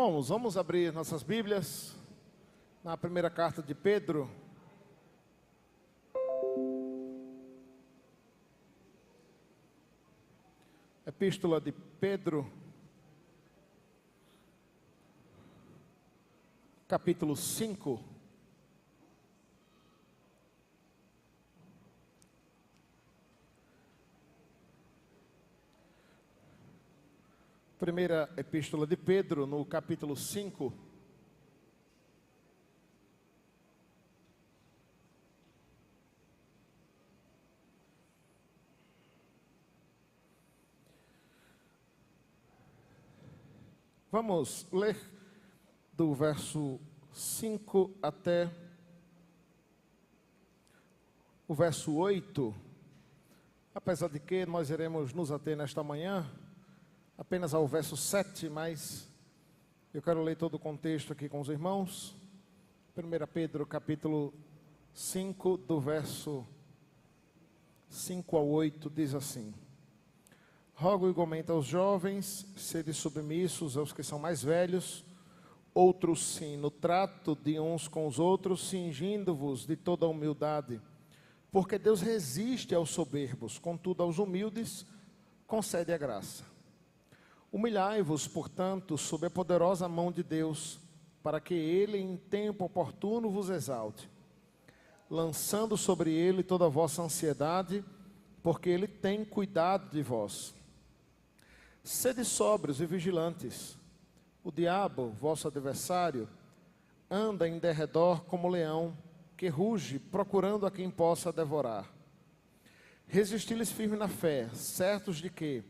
Irmãos, vamos abrir nossas Bíblias na primeira carta de Pedro. Epístola de Pedro, capítulo 5. Primeira Epístola de Pedro, no capítulo 5. Vamos ler do verso 5 até o verso 8, apesar de que nós iremos nos ater nesta manhã apenas ao verso 7, mas eu quero ler todo o contexto aqui com os irmãos. 1 Pedro capítulo 5, do verso 5 ao 8, diz assim: Rogo igualmente aos jovens, sede submissos aos que são mais velhos, outros sim, no trato de uns com os outros, cingindo-vos de toda a humildade, porque Deus resiste aos soberbos, contudo aos humildes concede a graça. Humilhai-vos, portanto, sob a poderosa mão de Deus, para que Ele em tempo oportuno vos exalte, lançando sobre Ele toda a vossa ansiedade, porque Ele tem cuidado de vós. Sede sóbrios e vigilantes. O diabo, vosso adversário, anda em derredor como leão, que ruge, procurando a quem possa devorar. Resisti-lhes firme na fé, certos de que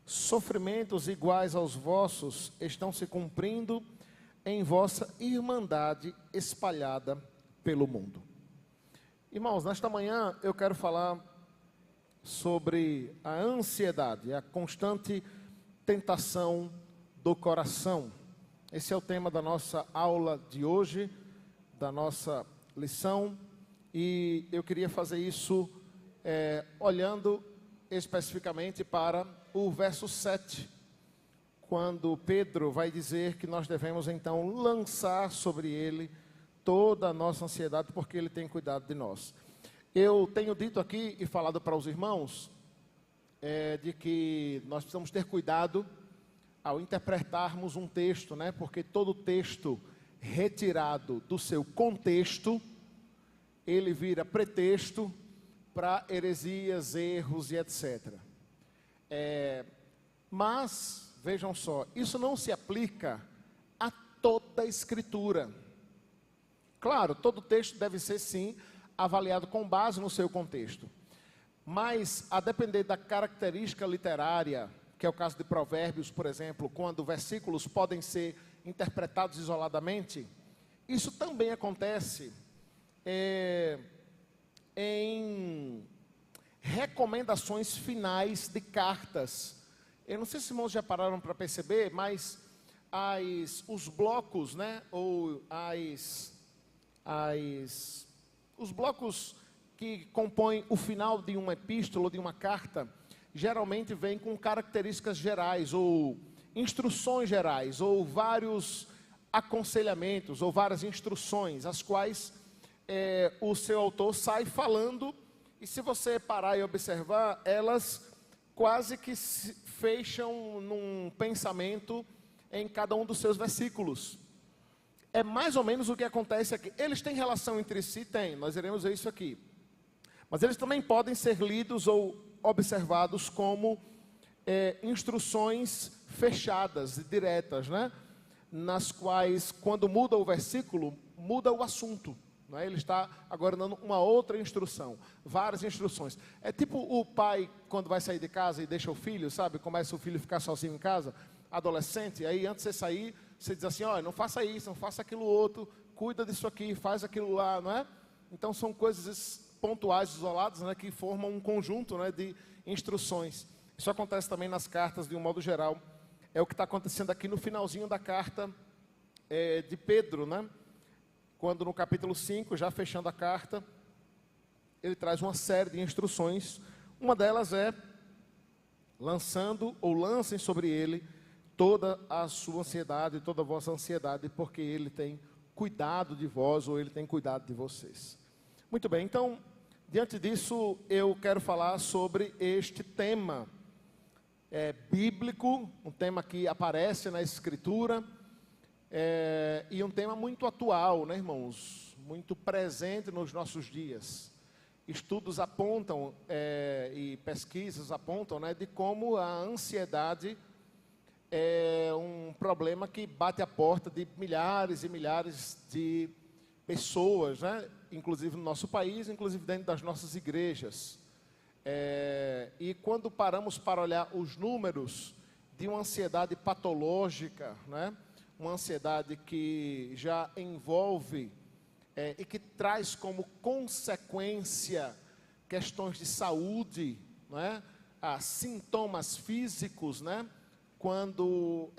sofrimentos iguais aos vossos estão se cumprindo em vossa irmandade espalhada pelo mundo. Irmãos, nesta manhã eu quero falar sobre a ansiedade, a constante tentação do coração. Esse é o tema da nossa aula de hoje, da nossa lição, e eu queria fazer isso olhando especificamente para o verso 7, quando Pedro vai dizer que nós devemos então lançar sobre ele toda a nossa ansiedade, porque ele tem cuidado de nós. Eu tenho dito aqui e falado para os irmãos de que nós precisamos ter cuidado ao interpretarmos um texto, né? Porque todo texto retirado do seu contexto, ele vira pretexto para heresias, erros e etc. Mas, vejam só, isso não se aplica a toda a Escritura. Claro, todo texto deve ser, sim, avaliado com base no seu contexto. Mas, a depender da característica literária, que é o caso de Provérbios, por exemplo, quando versículos podem ser interpretados isoladamente, isso também acontece em recomendações finais de cartas. Eu não sei se os irmãos já pararam para perceber, mas os blocos, né, ou os blocos que compõem o final de uma epístola ou de uma carta, geralmente vêm com características gerais, ou instruções gerais, ou vários aconselhamentos, ou várias instruções, as quais o seu autor sai falando, e se você parar e observar, elas quase que se fecham num pensamento em cada um dos seus versículos. É mais ou menos o que acontece aqui. Eles têm relação entre si? Tem, nós iremos ver isso aqui. Mas eles também podem ser lidos ou observados como instruções fechadas e diretas, né? Nas quais, quando muda o versículo, muda o assunto. Não é? Ele está agora dando uma outra instrução, várias instruções. É tipo o pai, quando vai sair de casa e deixa o filho, sabe? Começa o filho a ficar sozinho em casa, adolescente, aí antes de você sair, você diz assim, olha, não faça isso, não faça aquilo outro, cuida disso aqui, faz aquilo lá, não é? Então são coisas pontuais, isoladas, né, que formam um conjunto, né, de instruções. Isso acontece também nas cartas de um modo geral. É o que está acontecendo aqui no finalzinho da carta de Pedro, né? Quando no capítulo 5, já fechando a carta, ele traz uma série de instruções. Uma delas é lancem sobre ele toda a sua ansiedade, toda a vossa ansiedade, porque Ele tem cuidado de vós, ou Ele tem cuidado de vocês. Muito bem, então, diante disso, eu quero falar sobre este tema bíblico, um tema que aparece na Escritura, e um tema muito atual, né, irmãos? Muito presente nos nossos dias. Estudos apontam e pesquisas apontam, né, de como a ansiedade é um problema que bate a porta de milhares e milhares de pessoas, né, inclusive no nosso país, inclusive dentro das nossas igrejas. E quando paramos para olhar os números de uma ansiedade patológica, né, uma ansiedade que já envolve e que traz como consequência questões de saúde, né, sintomas físicos, né, quando,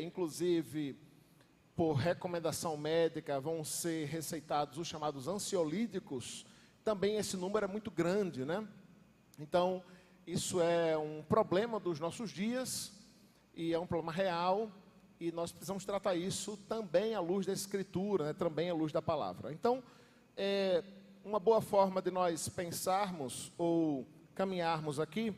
inclusive, por recomendação médica, vão ser receitados os chamados ansiolíticos, também esse número é muito grande, né? Então, isso é um problema dos nossos dias, e é um problema real, e nós precisamos tratar isso também à luz da Escritura, né? Também à luz da palavra. Então, uma boa forma de nós pensarmos ou caminharmos aqui,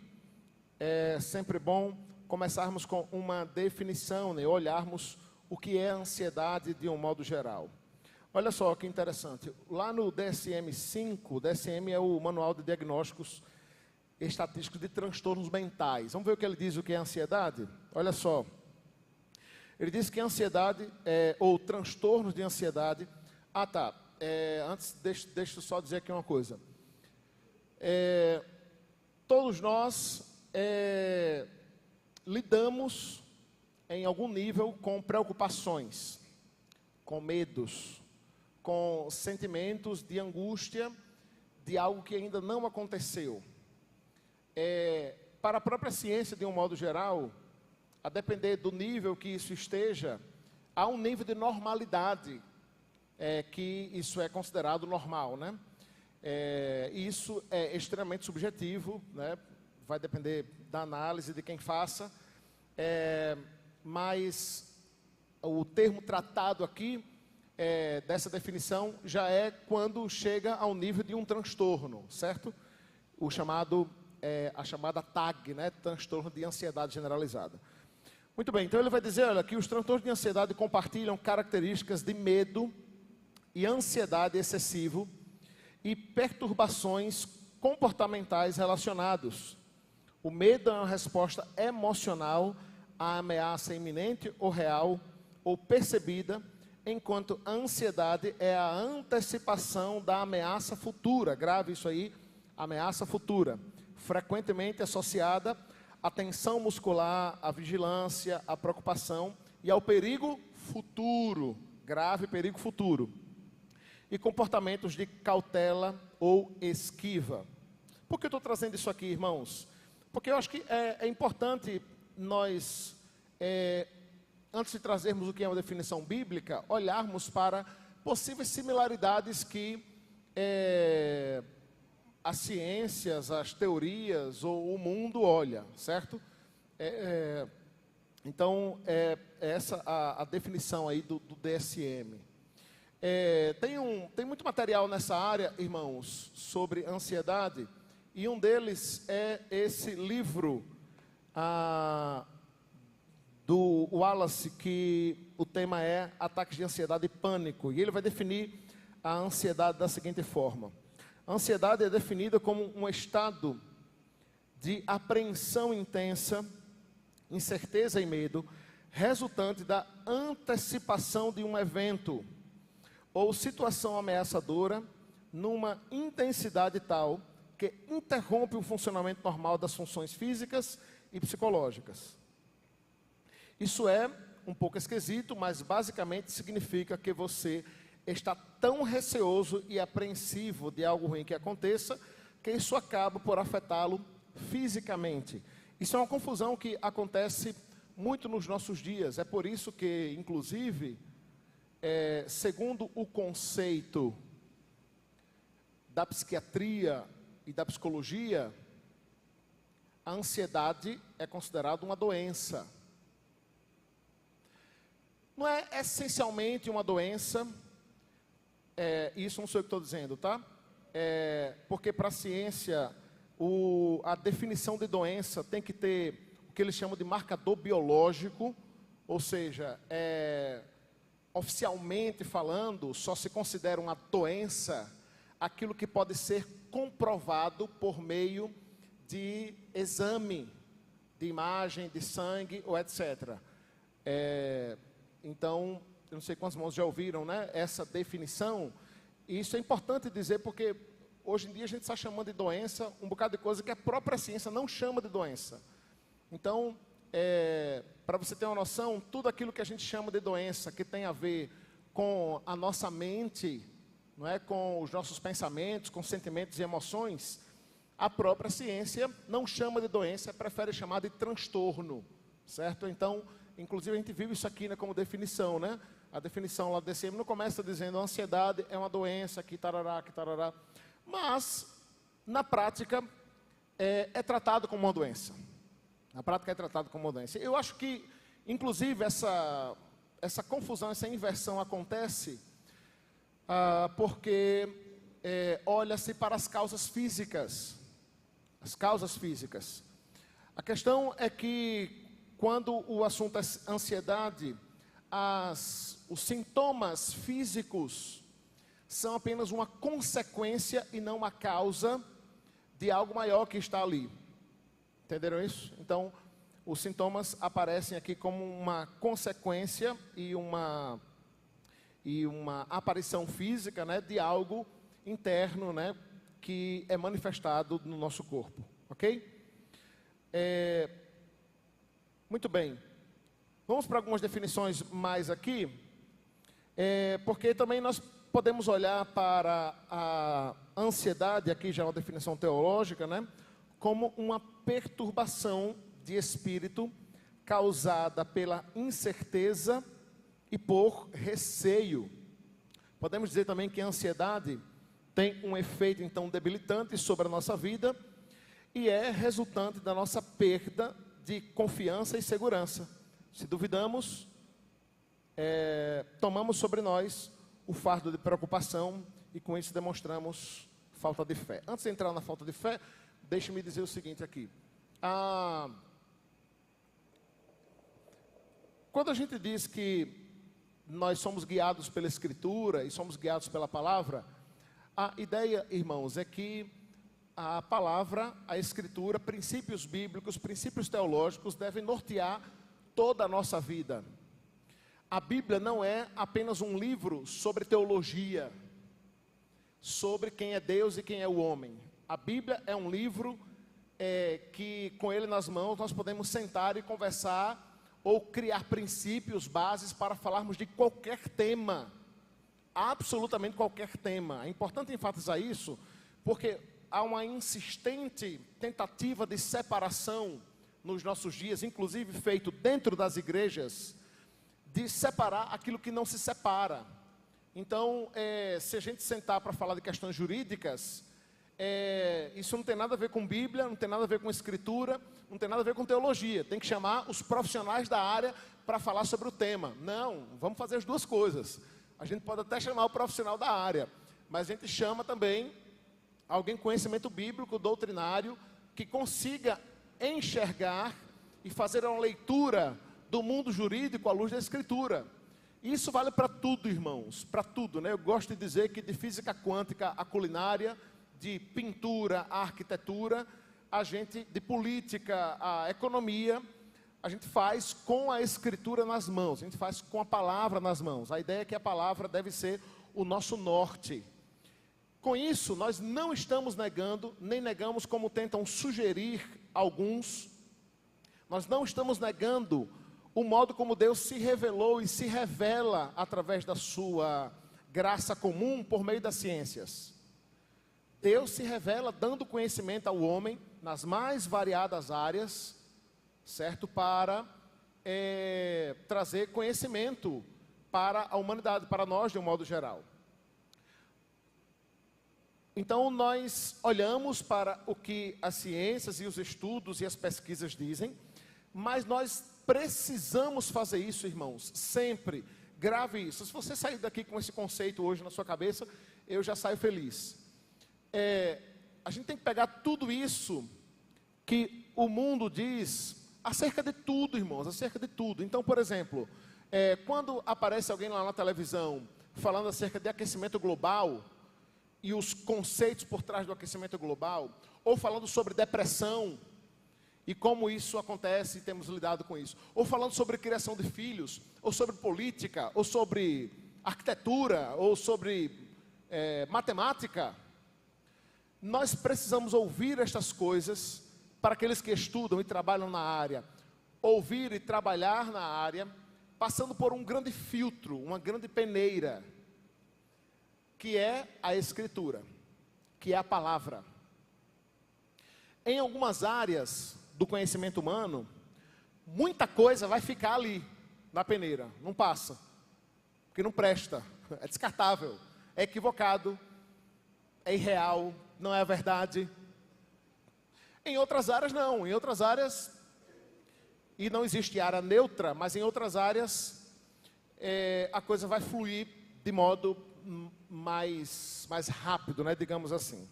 é sempre bom começarmos com uma definição, né? Olharmos o que é ansiedade de um modo geral. Olha só que interessante, lá no DSM-5, o DSM é o Manual de Diagnósticos Estatísticos de Transtornos Mentais. Vamos ver o que ele diz, o que é ansiedade? Olha só, ele diz que ansiedade, ou transtornos de ansiedade... antes, deixa eu só dizer aqui uma coisa. Todos nós lidamos em algum nível com preocupações, com medos, com sentimentos de angústia de algo que ainda não aconteceu. Para a própria ciência, de um modo geral, a depender do nível que isso esteja, há um nível de normalidade, que isso é considerado normal, né? Isso é extremamente subjetivo, né? Vai depender da análise de quem faça, mas o termo tratado aqui, dessa definição, já é quando chega ao nível de um transtorno, certo? O chamado, a chamada TAG, né? Transtorno de ansiedade generalizada. Muito bem, então ele vai dizer, olha, que os transtornos de ansiedade compartilham características de medo e ansiedade excessivo e perturbações comportamentais relacionados. O medo é uma resposta emocional à ameaça iminente ou real ou percebida, enquanto a ansiedade é a antecipação da ameaça futura. Grave isso aí, ameaça futura, frequentemente associada à tensão muscular, à vigilância, à preocupação e ao perigo futuro. Grave perigo futuro. E comportamentos de cautela ou esquiva. Por que eu estou trazendo isso aqui, irmãos? Porque eu acho que é importante nós, antes de trazermos o que é uma definição bíblica, olharmos para possíveis similaridades que as ciências, as teorias ou o mundo olha, certo? Então, essa a definição aí do DSM. Tem muito material nessa área, irmãos, sobre ansiedade, e um deles é esse livro do Wallace, que o tema é ataques de ansiedade e pânico, e ele vai definir a ansiedade da seguinte forma: a ansiedade é definida como um estado de apreensão intensa, incerteza e medo, resultante da antecipação de um evento ou situação ameaçadora numa intensidade tal que interrompe o funcionamento normal das funções físicas e psicológicas. Isso é um pouco esquisito, mas basicamente significa que você está tão receoso e apreensivo de algo ruim que aconteça, que isso acaba por afetá-lo fisicamente. Isso é uma confusão que acontece muito nos nossos dias. É por isso que, inclusive, segundo o conceito da psiquiatria e da psicologia, a ansiedade é considerada uma doença. não é essencialmente uma doença, isso não sou eu que estou dizendo, tá? Porque para a ciência, a definição de doença tem que ter o que eles chamam de marcador biológico, ou seja, oficialmente falando, só se considera uma doença aquilo que pode ser comprovado por meio de exame, de imagem, de sangue, ou etc. Então, eu não sei quantos irmãos já ouviram, né, essa definição. E isso é importante dizer porque hoje em dia a gente está chamando de doença um bocado de coisa que a própria ciência não chama de doença. Então, para você ter uma noção, tudo aquilo que a gente chama de doença, que tem a ver com a nossa mente, não é, com os nossos pensamentos, com sentimentos e emoções, a própria ciência não chama de doença, prefere chamar de transtorno, certo? Então, inclusive a gente viu isso aqui, né, como definição, né? A definição lá do DCM não começa dizendo a ansiedade é uma doença, que tarará, que tarará. Mas, na prática, é tratado como uma doença. Na prática é tratado como uma doença. Eu acho que, inclusive, essa confusão, essa inversão acontece porque olha-se para as causas físicas. As causas físicas. A questão é que, quando o assunto é ansiedade, os sintomas físicos são apenas uma consequência e não uma causa de algo maior que está ali. Entenderam isso? Então, os sintomas aparecem aqui como uma consequência e uma aparição física, né, de algo interno, né, que é manifestado no nosso corpo. Ok? Muito bem. Vamos para algumas definições mais aqui, porque também nós podemos olhar para a ansiedade, aqui já é uma definição teológica, né, como uma perturbação de espírito causada pela incerteza e por receio. Podemos dizer também que a ansiedade tem um efeito, então, debilitante sobre a nossa vida e é resultante da nossa perda de confiança e segurança. Se duvidamos, tomamos sobre nós o fardo de preocupação e com isso demonstramos falta de fé. Antes de entrar na falta de fé, deixe-me dizer o seguinte aqui. Quando a gente diz que nós somos guiados pela Escritura e somos guiados pela Palavra, a ideia, irmãos, é que a Palavra, a Escritura, princípios bíblicos, princípios teológicos devem nortear toda a nossa vida. A Bíblia não é apenas um livro sobre teologia, sobre quem é Deus e quem é o homem. A Bíblia é um livro que, com ele nas mãos, nós podemos sentar e conversar ou criar princípios, bases para falarmos de qualquer tema, absolutamente qualquer tema. É importante enfatizar isso, porque há uma insistente tentativa de separação nos nossos dias, inclusive feito dentro das igrejas, de separar aquilo que não se separa. Então, se a gente sentar para falar de questões jurídicas, isso não tem nada a ver com Bíblia, não tem nada a ver com Escritura, não tem nada a ver com teologia. Tem que chamar os profissionais da área para falar sobre o tema. Não, vamos fazer as duas coisas. A gente pode até chamar o profissional da área, mas a gente chama também alguém com conhecimento bíblico, doutrinário, que consiga enxergar e fazer uma leitura do mundo jurídico à luz da Escritura. Isso vale para tudo, irmãos, para tudo, né? Eu gosto de dizer que de física quântica à culinária, de pintura à arquitetura, de política à economia, a gente faz com a Escritura nas mãos, a gente faz com a palavra nas mãos. A ideia é que a palavra deve ser o nosso norte. Com isso, nós não estamos negando, nem negamos como tentam sugerir alguns, nós não estamos negando o modo como Deus se revelou e se revela através da sua graça comum por meio das ciências. Deus se revela dando conhecimento ao homem nas mais variadas áreas, certo? Para trazer conhecimento para a humanidade, para nós de um modo geral. Então, nós olhamos para o que as ciências e os estudos e as pesquisas dizem, mas nós precisamos fazer isso, irmãos, sempre. Grave isso. Se você sair daqui com esse conceito hoje na sua cabeça, eu já saio feliz. A gente tem que pegar tudo isso que o mundo diz acerca de tudo, irmãos, acerca de tudo. Então, por exemplo, quando aparece alguém lá na televisão falando acerca de aquecimento global e os conceitos por trás do aquecimento global, ou falando sobre depressão e como isso acontece e temos lidado com isso, ou falando sobre criação de filhos, ou sobre política, ou sobre arquitetura, ou sobre matemática, nós precisamos ouvir estas coisas para aqueles que estudam e trabalham na área, ouvir e trabalhar na área, passando por um grande filtro, uma grande peneira, que é a Escritura, que é a palavra. Em algumas áreas do conhecimento humano, muita coisa vai ficar ali, na peneira, não passa, porque não presta, é descartável, é equivocado, é irreal, não é a verdade. Em outras áreas não, em outras áreas, e não existe área neutra, mas em outras áreas, a coisa vai fluir de modo mais rápido, né, digamos assim.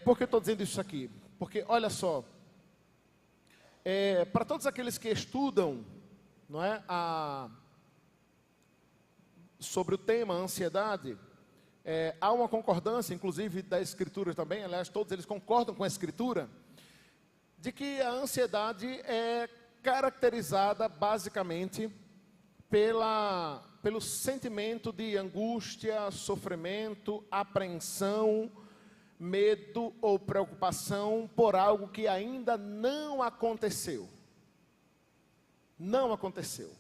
Por que eu estou dizendo isso aqui? Porque, olha só, para todos aqueles que estudam, não é, sobre o tema ansiedade, há uma concordância, inclusive da Escritura também, aliás, todos eles concordam com a Escritura, de que a ansiedade é caracterizada basicamente pelo sentimento de angústia, sofrimento, apreensão, medo ou preocupação por algo que ainda não aconteceu. Não aconteceu.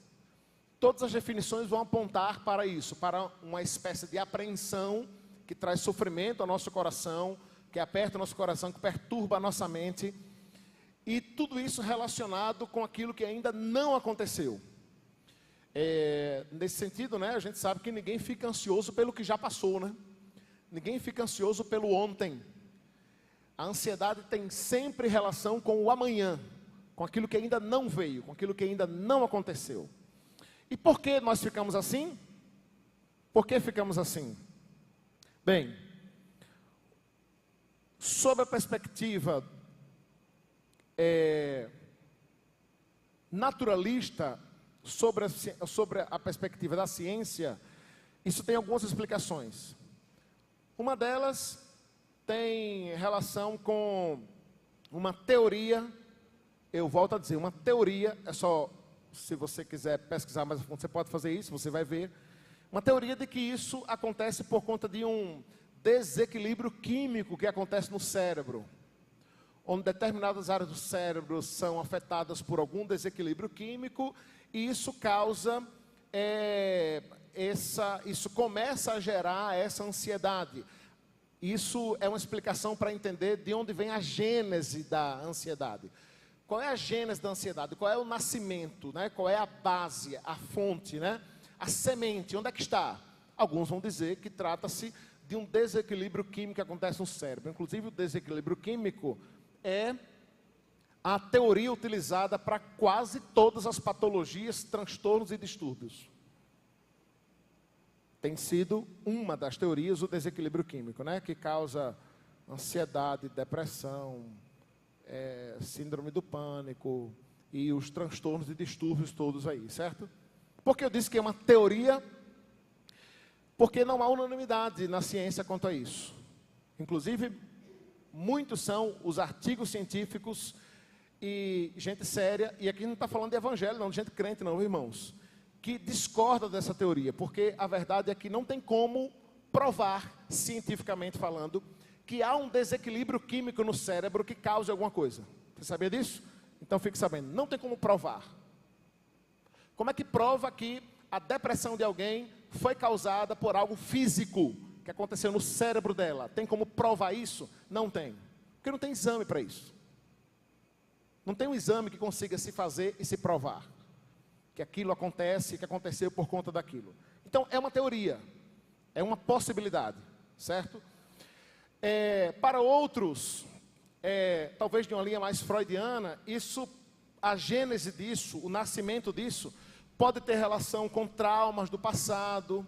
Todas as definições vão apontar para isso, para uma espécie de apreensão que traz sofrimento ao nosso coração, que aperta o nosso coração, que perturba a nossa mente, e tudo isso relacionado com aquilo que ainda não aconteceu. Nesse sentido, né, a gente sabe que ninguém fica ansioso pelo que já passou, né? Ninguém fica ansioso pelo ontem. A ansiedade tem sempre relação com o amanhã, com aquilo que ainda não veio, com aquilo que ainda não aconteceu. E por que nós ficamos assim? Por que ficamos assim? Bem, sob a perspectiva naturalista, sobre a perspectiva da ciência, isso tem algumas explicações. Uma delas tem relação com uma teoria, eu volto a dizer, uma teoria, é só, se você quiser pesquisar mais a fundo, você pode fazer isso, você vai ver. Uma teoria de que isso acontece por conta de um desequilíbrio químico que acontece no cérebro, onde determinadas áreas do cérebro são afetadas por algum desequilíbrio químico, e isso causa, isso começa a gerar essa ansiedade. Isso é uma explicação para entender de onde vem a gênese da ansiedade. Qual é a gênese da ansiedade? Qual é o nascimento, né? Qual é a base, a fonte, né? A semente, onde é que está? Alguns vão dizer que trata-se de um desequilíbrio químico que acontece no cérebro. Inclusive, o desequilíbrio químico é a teoria utilizada para quase todas as patologias, transtornos e distúrbios. Tem sido uma das teorias o desequilíbrio químico, né? Que causa ansiedade, depressão, síndrome do pânico e os transtornos e distúrbios todos aí, certo? Porque eu disse que é uma teoria, porque não há unanimidade na ciência quanto a isso. Inclusive, muitos são os artigos científicos e gente séria, e aqui não está falando de evangelho, não, de gente crente não, irmãos, que discorda dessa teoria, porque a verdade é que não tem como provar, cientificamente falando, que há um desequilíbrio químico no cérebro que cause alguma coisa. Você sabia disso? Então fique sabendo, não tem como provar. Como é que prova que a depressão de alguém foi causada por algo físico que aconteceu no cérebro dela? Tem como provar isso? Não tem. Porque não tem exame para isso. Não tem um exame que consiga se fazer e se provar que aquilo acontece, que aconteceu por conta daquilo. Então, é uma teoria, é uma possibilidade, certo? Para outros, talvez de uma linha mais freudiana, isso a gênese disso, o nascimento disso, pode ter relação com traumas do passado,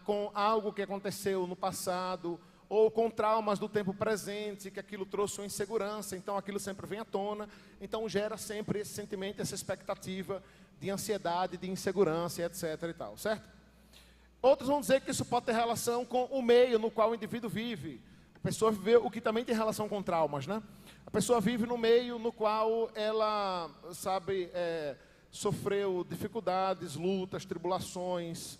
com algo que aconteceu no passado, ou com traumas do tempo presente, que aquilo trouxe uma insegurança, então aquilo sempre vem à tona, então gera sempre esse sentimento, essa expectativa de ansiedade, de insegurança, etc. e tal, certo? Outros vão dizer que isso pode ter relação com o meio no qual o indivíduo vive. A pessoa viveu, o que também tem relação com traumas, né? A pessoa vive no meio no qual ela, sofreu dificuldades, lutas, tribulações,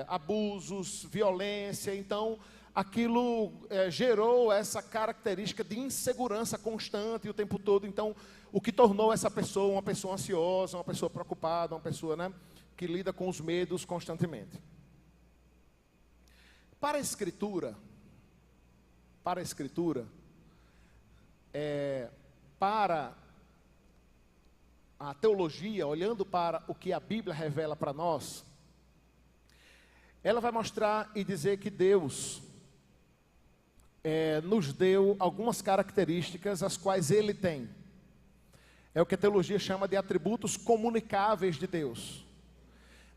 abusos, violência, então aquilo gerou essa característica de insegurança constante o tempo todo, então o que tornou essa pessoa uma pessoa ansiosa, uma pessoa preocupada, uma pessoa, né, que lida com os medos constantemente. Para a Escritura, para a teologia, olhando para o que a Bíblia revela para nós, ela vai mostrar e dizer que Deus nos deu algumas características as quais Ele tem. É o que a teologia chama de atributos comunicáveis de Deus.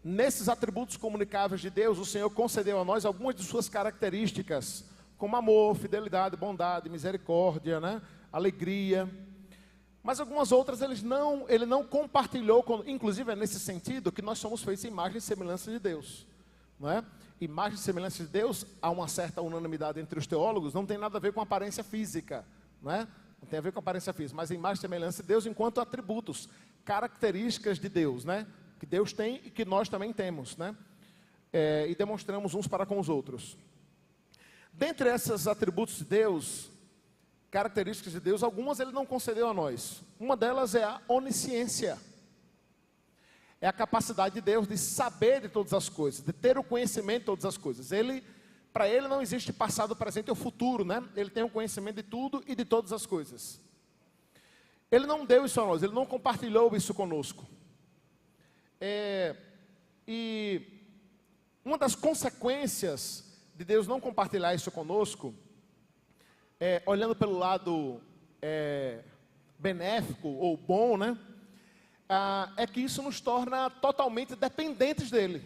Nesses atributos comunicáveis de Deus, o Senhor concedeu a nós algumas de suas características, como amor, fidelidade, bondade, misericórdia, né? Alegria. Mas algumas outras ele não compartilhou, inclusive é nesse sentido que nós somos feitos em imagem e semelhança de Deus. Não é? Imagem e semelhança de Deus, há uma certa unanimidade entre os teólogos, não tem nada a ver com aparência física, não é? Não tem a ver com aparência física, mas a imagem e semelhança de Deus enquanto atributos, características de Deus, né? Que Deus tem e que nós também temos, né? E demonstramos uns para com os outros. Dentre esses atributos de Deus, características de Deus, algumas Ele não concedeu a nós. Uma delas é a onisciência. É a capacidade de Deus de saber de todas as coisas, de ter o conhecimento de todas as coisas. Para Ele não existe passado, presente ou futuro, né? Ele tem o conhecimento de tudo e de todas as coisas. Ele não deu isso a nós, Ele não compartilhou isso conosco. E uma das consequências de Deus não compartilhar isso conosco, olhando pelo lado benéfico ou bom, né? É que isso nos torna totalmente dependentes dEle.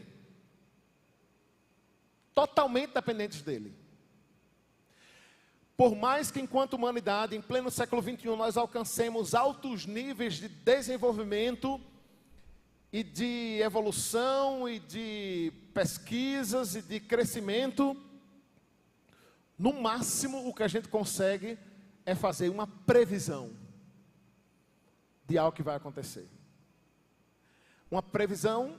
Totalmente dependentes dEle. Por mais que enquanto humanidade, em pleno século XXI, nós alcancemos altos níveis de desenvolvimento e de evolução e de pesquisas e de crescimento, no máximo o que a gente consegue é fazer uma previsão de algo que vai acontecer. Uma previsão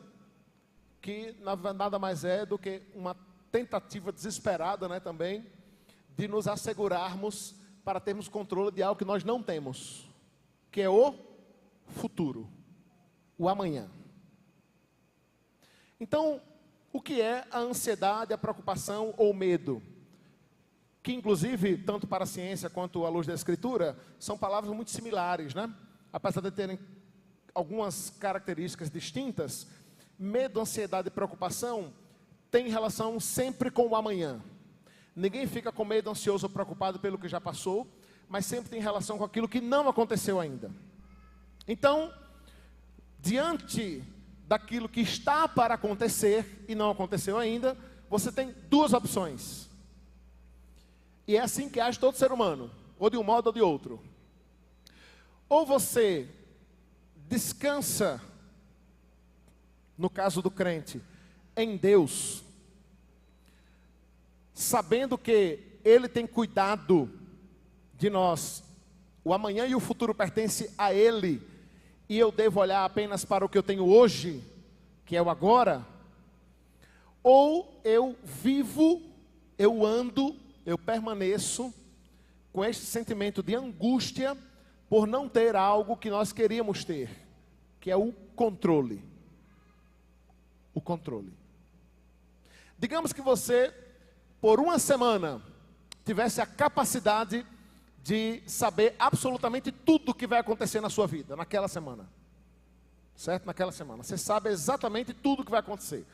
que nada mais é do que uma tentativa desesperada, né, também, de nos assegurarmos para termos controle de algo que nós não temos, que é o futuro, o amanhã. Então, o que é a ansiedade, a preocupação ou medo? Que inclusive, tanto para a ciência quanto à luz da Escritura, são palavras muito similares, né? Apesar de terem algumas características distintas, medo, ansiedade e preocupação têm relação sempre com o amanhã. Ninguém fica com medo, ansioso ou preocupado pelo que já passou, mas sempre tem relação com aquilo que não aconteceu ainda. Então, diante daquilo que está para acontecer e não aconteceu ainda, você tem duas opções. E é assim que age todo ser humano, ou de um modo ou de outro. Ou você descansa, no caso do crente, em Deus, sabendo que Ele tem cuidado de nós, o amanhã e o futuro pertence a Ele, e eu devo olhar apenas para o que eu tenho hoje, que é o agora. Ou eu vivo, eu ando, eu permaneço com este sentimento de angústia por não ter algo que nós queríamos ter, que é o controle. O controle. Digamos que você, por uma semana, tivesse a capacidade de saber absolutamente tudo o que vai acontecer na sua vida, naquela semana. Certo? Naquela semana. Você sabe exatamente tudo o que vai acontecer.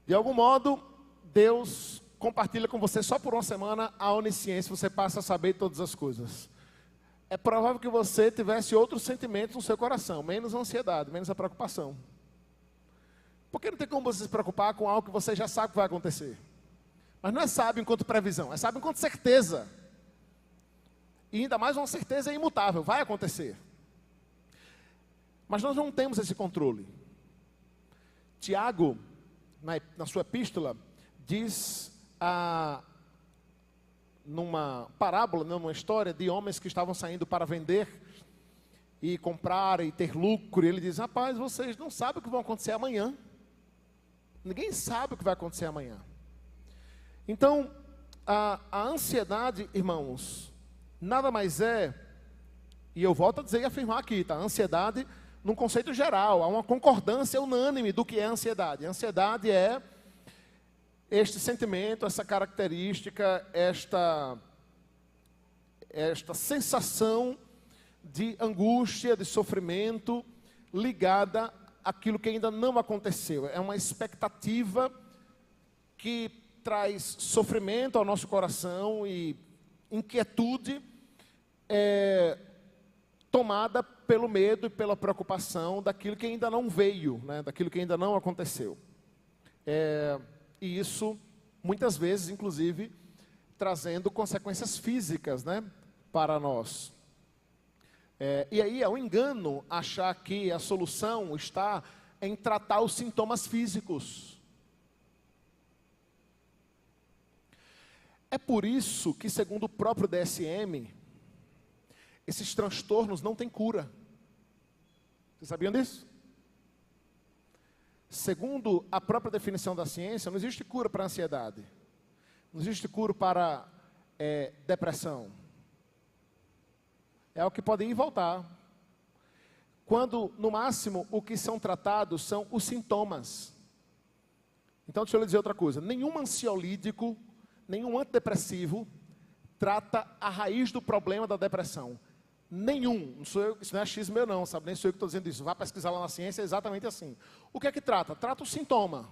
De algum modo, Deus compartilha com você só por uma semana a onisciência, você passa a saber todas as coisas. é provável que você tivesse outros sentimentos no seu coração, menos a ansiedade, menos a preocupação. Porque não tem como você se preocupar com algo que você já sabe que vai acontecer. Mas não é sábio enquanto previsão, é sábio enquanto certeza. E ainda mais uma certeza imutável, vai acontecer. Mas nós não temos esse controle. Tiago, na sua epístola, diz numa parábola, numa história de homens que estavam saindo para vender e comprar e ter lucro. E ele diz: rapaz, vocês não sabem o que vai acontecer amanhã. Ninguém sabe o que vai acontecer amanhã. Então, a ansiedade, irmãos, nada mais é, e eu volto a dizer e afirmar aqui, tá? A ansiedade, num conceito geral, há uma concordância unânime do que é ansiedade. A ansiedade é este sentimento, essa característica, esta sensação de angústia, de sofrimento, ligada àquilo que ainda não aconteceu. É uma expectativa que traz sofrimento ao nosso coração e inquietude, tomada pelo medo e pela preocupação daquilo que ainda não veio, né? Daquilo que ainda não aconteceu. E isso, muitas vezes, inclusive, trazendo consequências físicas, né, para nós. E aí é um engano achar que a solução está em tratar os sintomas físicos. É por isso que, segundo o próprio DSM, esses transtornos não têm cura. Vocês sabiam disso? Segundo a própria definição da ciência, não existe cura para a ansiedade. Não existe cura para depressão. É o que pode ir e voltar. Quando, no máximo, o que são tratados são os sintomas. Então, deixa eu lhe dizer outra coisa. Nenhum ansiolítico, nenhum antidepressivo trata a raiz do problema da depressão. Nenhum. Não sou eu, isso não é achismo meu não, sabe? Nem sou eu que estou dizendo isso. Vá pesquisar lá na ciência, é exatamente assim. O que é que trata? Trata o sintoma.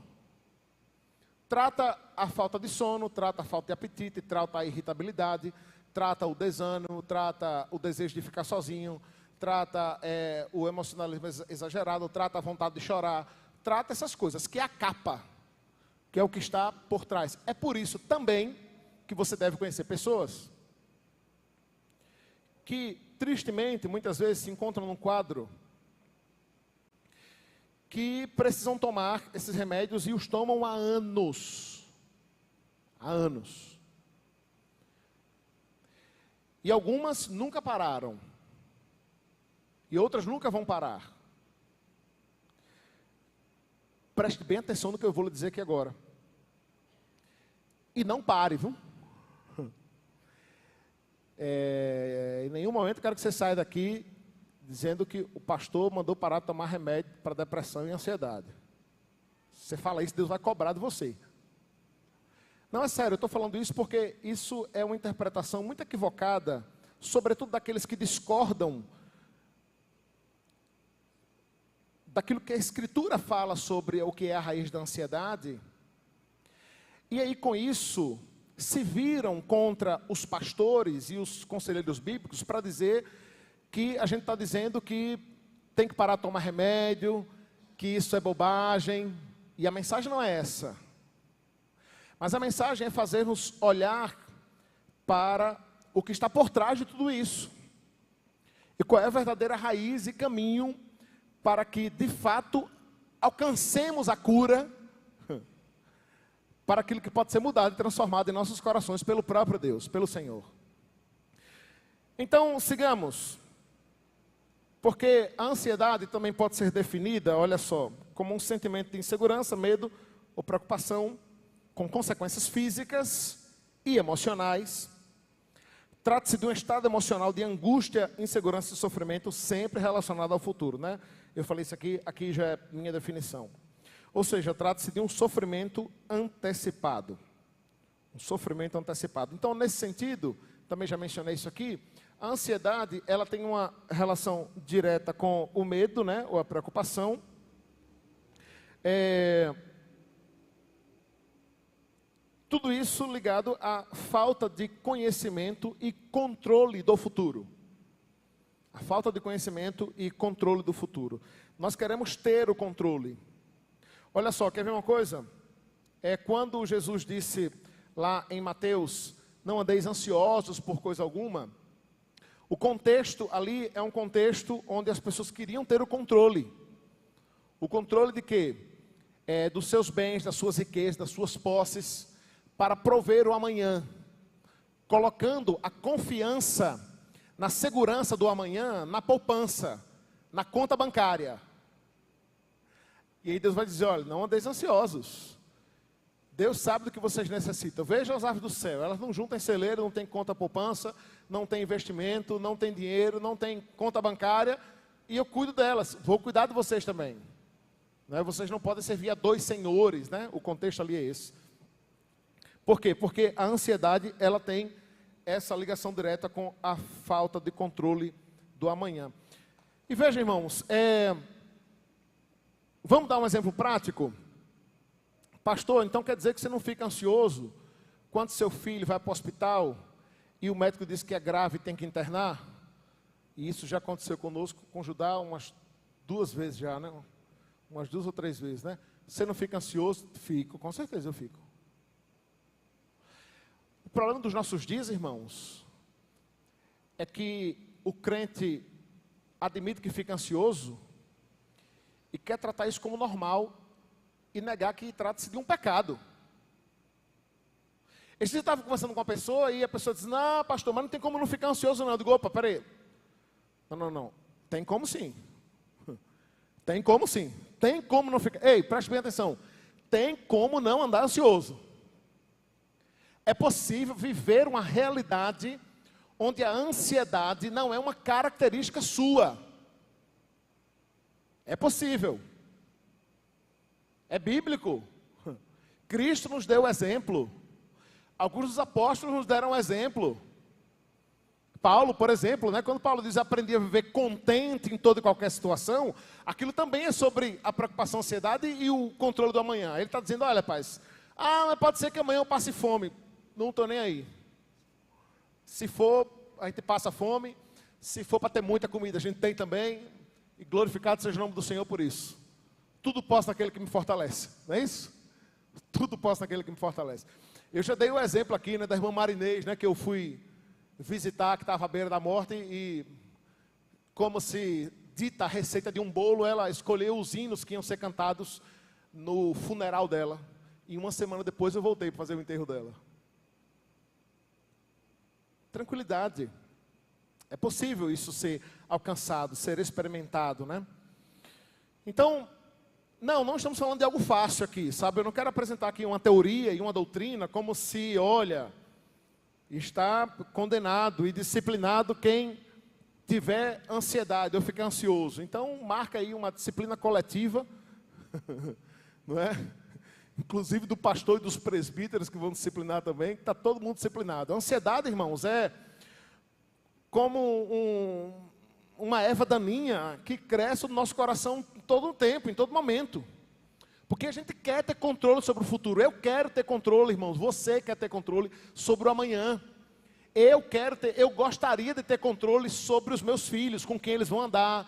Trata a falta de sono, trata a falta de apetite, trata a irritabilidade, trata o desânimo, trata o desejo de ficar sozinho, trata o emocionalismo exagerado, trata a vontade de chorar, trata essas coisas, que é a capa, que é o que está por trás. É por isso também que você deve conhecer pessoas que, tristemente, muitas vezes se encontram num quadro que precisam tomar esses remédios e os tomam há anos. Há anos. E algumas nunca pararam. E outras nunca vão parar. Preste bem atenção no que eu vou lhe dizer aqui agora. E não pare, viu? Em nenhum momento eu quero que você saia daqui dizendo que o pastor mandou parar de tomar remédio para depressão e ansiedade. Se você fala isso, Deus vai cobrar de você. Não, é sério, eu estou falando isso porque isso é uma interpretação muito equivocada, sobretudo daqueles que discordam daquilo que a Escritura fala sobre o que é a raiz da ansiedade. E aí, com isso, se viram contra os pastores e os conselheiros bíblicos para dizer que a gente está dizendo que tem que parar de tomar remédio, que isso é bobagem. E a mensagem não é essa. Mas a mensagem é fazer-nos olhar para o que está por trás de tudo isso. E qual é a verdadeira raiz e caminho para que, de fato, alcancemos a cura para aquilo que pode ser mudado e transformado em nossos corações pelo próprio Deus, pelo Senhor. Então, sigamos. Porque a ansiedade também pode ser definida, olha só, como um sentimento de insegurança, medo ou preocupação, com consequências físicas e emocionais. Trata-se de um estado emocional de angústia, insegurança e sofrimento, sempre relacionado ao futuro, né? Eu falei isso aqui já é minha definição. Ou seja, trata-se de um sofrimento antecipado. Um sofrimento antecipado. Então, nesse sentido, também já mencionei isso aqui, a ansiedade, ela tem uma relação direta com o medo, né, ou a preocupação. Tudo isso ligado à falta de conhecimento e controle do futuro. A falta de conhecimento e controle do futuro. Nós queremos ter o controle. Olha só, quer ver uma coisa? Quando Jesus disse lá em Mateus, não andeis ansiosos por coisa alguma, o contexto ali é um contexto onde as pessoas queriam ter o controle. O controle de quê? Dos seus bens, das suas riquezas, das suas posses, para prover o amanhã, colocando a confiança na segurança do amanhã, na poupança, na conta bancária. E aí Deus vai dizer, olha, não andeis ansiosos. Deus sabe do que vocês necessitam. Vejam as aves do céu, elas não juntam em celeiro, não tem conta poupança, não tem investimento, não tem dinheiro, não tem conta bancária, e eu cuido delas, vou cuidar de vocês também. Né? Vocês não podem servir a dois senhores, né? O contexto ali é esse. Por quê? Porque a ansiedade, ela tem essa ligação direta com a falta de controle do amanhã. E veja, irmãos, vamos dar um exemplo prático? Pastor, então quer dizer que você não fica ansioso quando seu filho vai para o hospital e o médico diz que é grave e tem que internar? E isso já aconteceu conosco, com Judá, umas 2 vezes já, né? Umas 2 ou 3 vezes, né? Você não fica ansioso? Fico, com certeza eu fico. O problema dos nossos dias, irmãos, é que o crente admite que fica ansioso e quer tratar isso como normal e negar que trata-se de um pecado. Esse dia eu estava conversando com uma pessoa e a pessoa diz, não, pastor, mas não tem como não ficar ansioso não. Eu digo, opa, peraí. Não. Tem como sim. Tem como sim. Tem como não ficar. Ei, preste bem atenção. Tem como não andar ansioso. É possível viver uma realidade onde a ansiedade não é uma característica sua. É possível. É bíblico. Cristo nos deu exemplo. Alguns dos apóstolos nos deram exemplo. Paulo, por exemplo, né, quando Paulo diz aprendi a viver contente em toda e qualquer situação, aquilo também é sobre a preocupação, a ansiedade e o controle do amanhã. Ele está dizendo, olha, rapaz, mas pode ser que amanhã eu passe fome. Não estou nem aí. Se for, a gente passa fome. Se for para ter muita comida, a gente tem também. E glorificado seja o nome do Senhor por isso. Tudo posso naquele que me fortalece. Não é isso? Tudo posso naquele que me fortalece. Eu já dei o exemplo aqui, né, da irmã Marinês, né, que eu fui visitar, que estava à beira da morte. E como se dita a receita de um bolo, ela escolheu os hinos que iam ser cantados no funeral dela. E 1 semana depois eu voltei para fazer o enterro dela. Tranquilidade. É possível isso ser alcançado, ser experimentado, né? Então, não estamos falando de algo fácil aqui, sabe? Eu não quero apresentar aqui uma teoria e uma doutrina como se, olha, está condenado e disciplinado quem tiver ansiedade ou ficar ansioso. Então, marca aí uma disciplina coletiva, não é? Inclusive do pastor e dos presbíteros que vão disciplinar também, que está todo mundo disciplinado. A ansiedade, irmãos, é como uma erva daninha que cresce no nosso coração todo o tempo, em todo momento. Porque a gente quer ter controle sobre o futuro. Eu quero ter controle, irmãos. Você quer ter controle sobre o amanhã. Eu gostaria de ter controle sobre os meus filhos, com quem eles vão andar,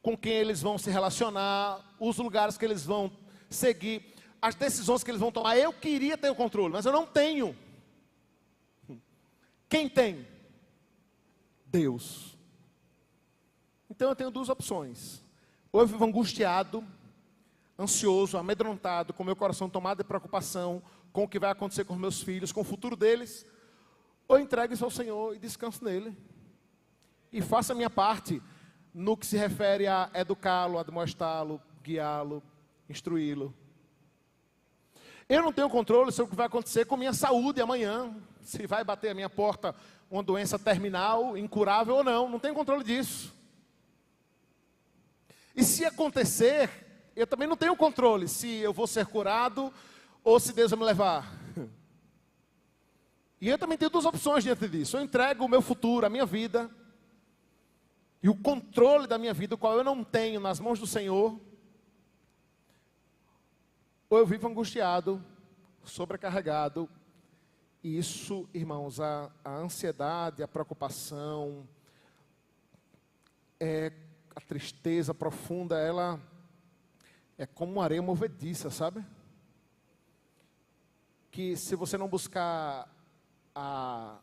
com quem eles vão se relacionar, os lugares que eles vão seguir, as decisões que eles vão tomar. Eu queria ter o controle, mas eu não tenho. Quem tem? Deus. Então eu tenho 2 opções. Ou eu vivo angustiado, ansioso, amedrontado, com meu coração tomado de preocupação com o que vai acontecer com os meus filhos, com o futuro deles, ou entrego isso ao Senhor e descanso nele. E faço a minha parte no que se refere a educá-lo, admoestá-lo, guiá-lo, instruí-lo. Eu não tenho controle sobre o que vai acontecer com minha saúde amanhã. Se vai bater a minha porta uma doença terminal, incurável ou não. Não tenho controle disso. E se acontecer, eu também não tenho controle se eu vou ser curado ou se Deus vai me levar. E eu também tenho 2 opções diante disso. Eu entrego o meu futuro, a minha vida, e o controle da minha vida, o qual eu não tenho, nas mãos do Senhor. Ou eu vivo angustiado, sobrecarregado. E isso, irmãos, a ansiedade, a preocupação, a tristeza profunda, ela é como uma areia movediça, sabe? Que se você não buscar a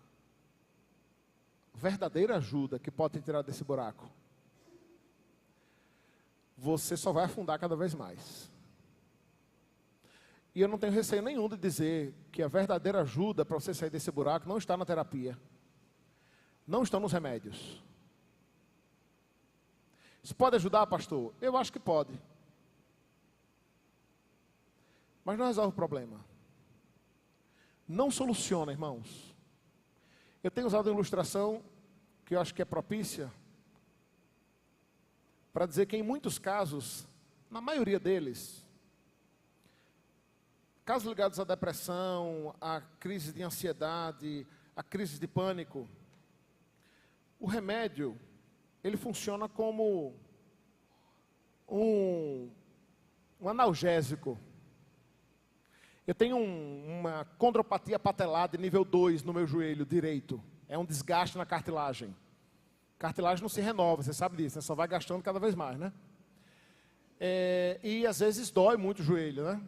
verdadeira ajuda que pode te tirar desse buraco, você só vai afundar cada vez mais. E eu não tenho receio nenhum de dizer que a verdadeira ajuda para você sair desse buraco não está na terapia. Não estão nos remédios. Isso pode ajudar, pastor? Eu acho que pode. Mas não resolve o problema. Não soluciona, irmãos. Eu tenho usado uma ilustração que eu acho que é propícia para dizer que em muitos casos, na maioria deles, casos ligados à depressão, à crise de ansiedade, à crise de pânico, o remédio, ele funciona como um analgésico. Eu tenho uma condropatia patelar de nível 2 no meu joelho direito. É um desgaste na cartilagem. Cartilagem não se renova, você sabe disso, né? Só vai gastando cada vez mais, né? E às vezes dói muito o joelho, né?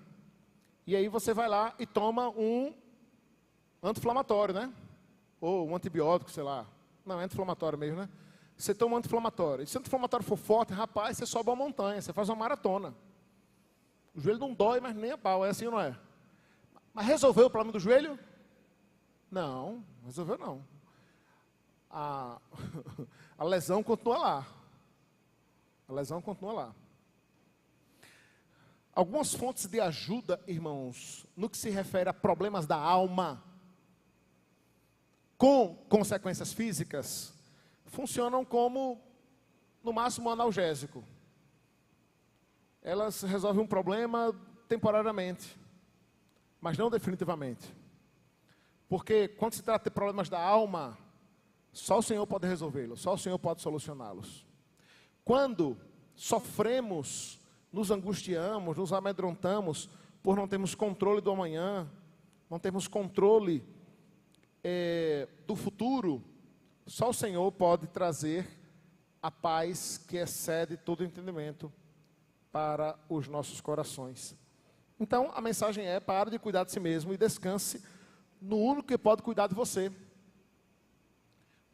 E aí você vai lá e toma um anti-inflamatório, né? Ou um antibiótico, sei lá. Não, é anti-inflamatório mesmo, né? Você toma um anti-inflamatório. E se o anti-inflamatório for forte, rapaz, você sobe uma montanha, você faz uma maratona. O joelho não dói, mas nem a pau, é assim ou não é? Mas resolveu o problema do joelho? Não, resolveu não. A lesão continua lá. A lesão continua lá. Algumas fontes de ajuda, irmãos, no que se refere a problemas da alma, com consequências físicas, funcionam como, no máximo, um analgésico. Elas resolvem um problema temporariamente, mas não definitivamente. Porque quando se trata de problemas da alma, só o Senhor pode resolvê-los, só o Senhor pode solucioná-los. Quando sofremos, nos angustiamos, nos amedrontamos, por não termos controle do amanhã, não termos controle do futuro, só o Senhor pode trazer a paz que excede todo entendimento para os nossos corações. Então, a mensagem é: pare de cuidar de si mesmo e descanse no único que pode cuidar de você.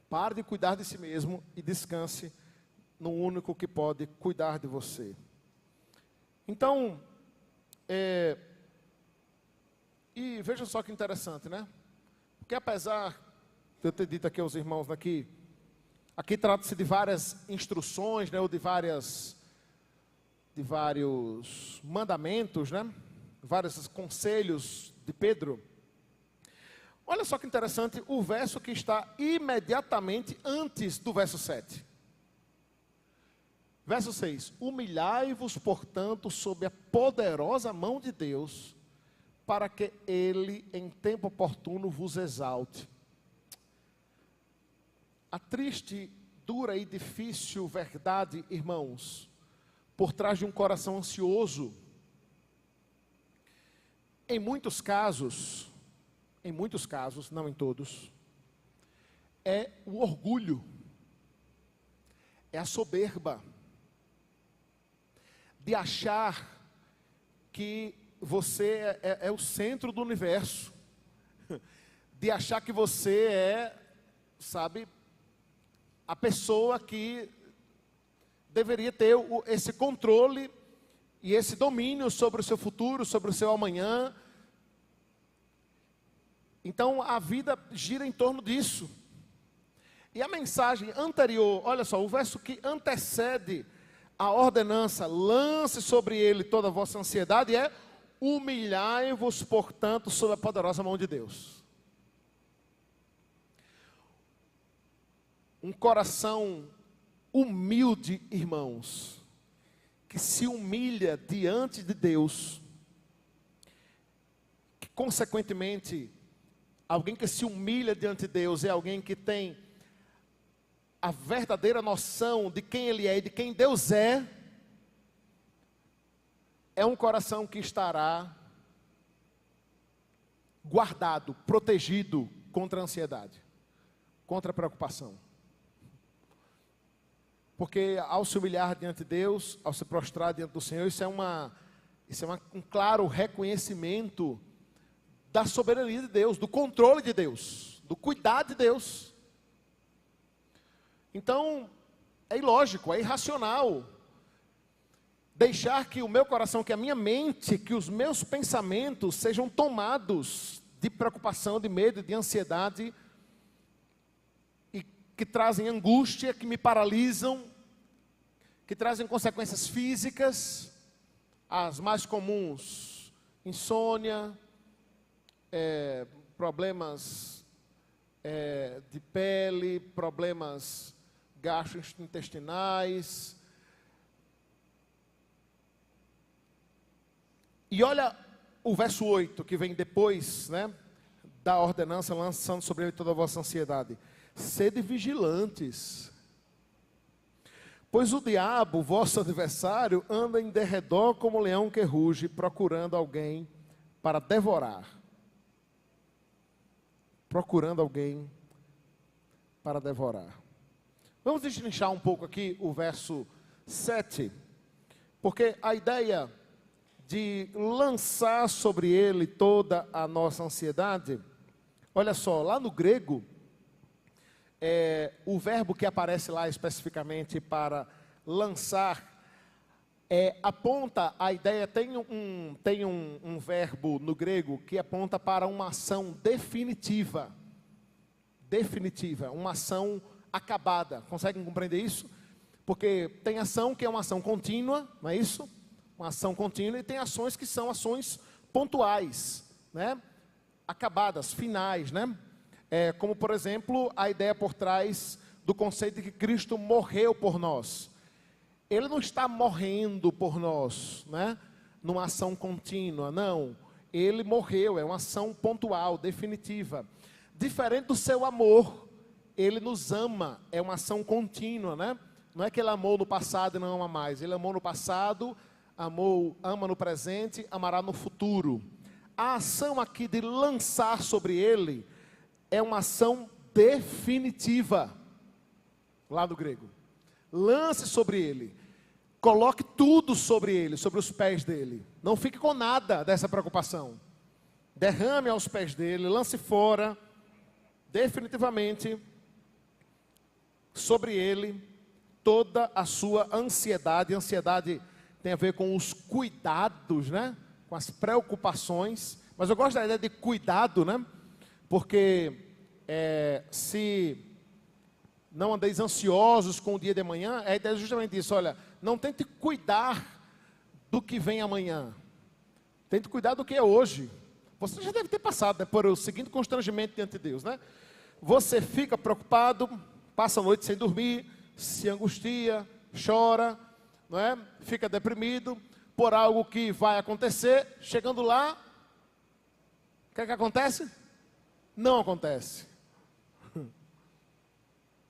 Pare de cuidar de si mesmo e descanse no único que pode cuidar de você. Então, e veja só que interessante, né? Porque apesar de eu ter dito aqui aos irmãos aqui trata-se de várias instruções, né? Ou de vários mandamentos, né? Vários conselhos de Pedro. Olha só que interessante o verso que está imediatamente antes do verso 7. Verso 6. Humilhai-vos, portanto, sob a poderosa mão de Deus, para que Ele, em tempo oportuno, vos exalte. A triste, dura e difícil verdade, irmãos, por trás de um coração ansioso, em muitos casos, não em todos, é o orgulho, é a soberba, de achar que você é o centro do universo, de achar que você é, sabe, a pessoa que deveria ter esse controle e esse domínio sobre o seu futuro, sobre o seu amanhã. Então a vida gira em torno disso. E a mensagem anterior, olha só, o verso que antecede a ordenança, lance sobre ele toda a vossa ansiedade, é: humilhai-vos, portanto, sob a poderosa mão de Deus. Um coração humilde, irmãos, que se humilha diante de Deus, que consequentemente, alguém que se humilha diante de Deus é alguém que tem a verdadeira noção de quem Ele é e de quem Deus é um coração que estará guardado, protegido contra a ansiedade, contra a preocupação. Porque ao se humilhar diante de Deus, ao se prostrar diante do Senhor, isso é um claro reconhecimento da soberania de Deus, do controle de Deus, do cuidado de Deus. Então, é ilógico, é irracional deixar que o meu coração, que a minha mente, que os meus pensamentos sejam tomados de preocupação, de medo, de ansiedade, e que trazem angústia, que me paralisam, que trazem consequências físicas, as mais comuns: insônia, problemas de pele, problemas gastrointestinais. E olha o verso 8, que vem depois, né, da ordenança, lançando sobre ele toda a vossa ansiedade. Sede vigilantes, pois o diabo, vosso adversário, anda em derredor como leão que ruge, procurando alguém para devorar. Procurando alguém para devorar. Vamos destrinchar um pouco aqui o verso 7, porque a ideia de lançar sobre ele toda a nossa ansiedade, olha só, lá no grego, o verbo que aparece lá especificamente para lançar, aponta a ideia, tem um verbo no grego que aponta para uma ação definitiva, uma ação acabada. Conseguem compreender isso? Porque tem ação que é uma ação contínua, não é isso? Uma ação contínua, e tem ações que são ações pontuais, né? Acabadas, finais, né? Como, por exemplo, a ideia por trás do conceito de que Cristo morreu por nós. Ele não está morrendo por nós, né? Numa ação contínua, não. Ele morreu, é uma ação pontual, definitiva. Diferente do seu amor, ele nos ama, é uma ação contínua, né? Não é que ele amou no passado e não ama mais. Ele amou no passado, ama no presente, amará no futuro. A ação aqui de lançar sobre ele é uma ação definitiva, lá do grego. Lance sobre ele, coloque tudo sobre ele, sobre os pés dele. Não fique com nada dessa preocupação. Derrame aos pés dele, lance fora, definitivamente, sobre ele, toda a sua ansiedade. Ansiedade tem a ver com os cuidados, né? Com as preocupações. Mas eu gosto da ideia de cuidado, né? Porque se não andeis ansiosos com o dia de amanhã, a ideia é justamente isso. Olha, não tente cuidar do que vem amanhã. Tente cuidar do que é hoje. Você já deve ter passado por o seguinte constrangimento diante de Deus, né? Você fica preocupado, passa a noite sem dormir, se angustia, chora, não é? Fica deprimido por algo que vai acontecer. Chegando lá, o que é que acontece? Não acontece.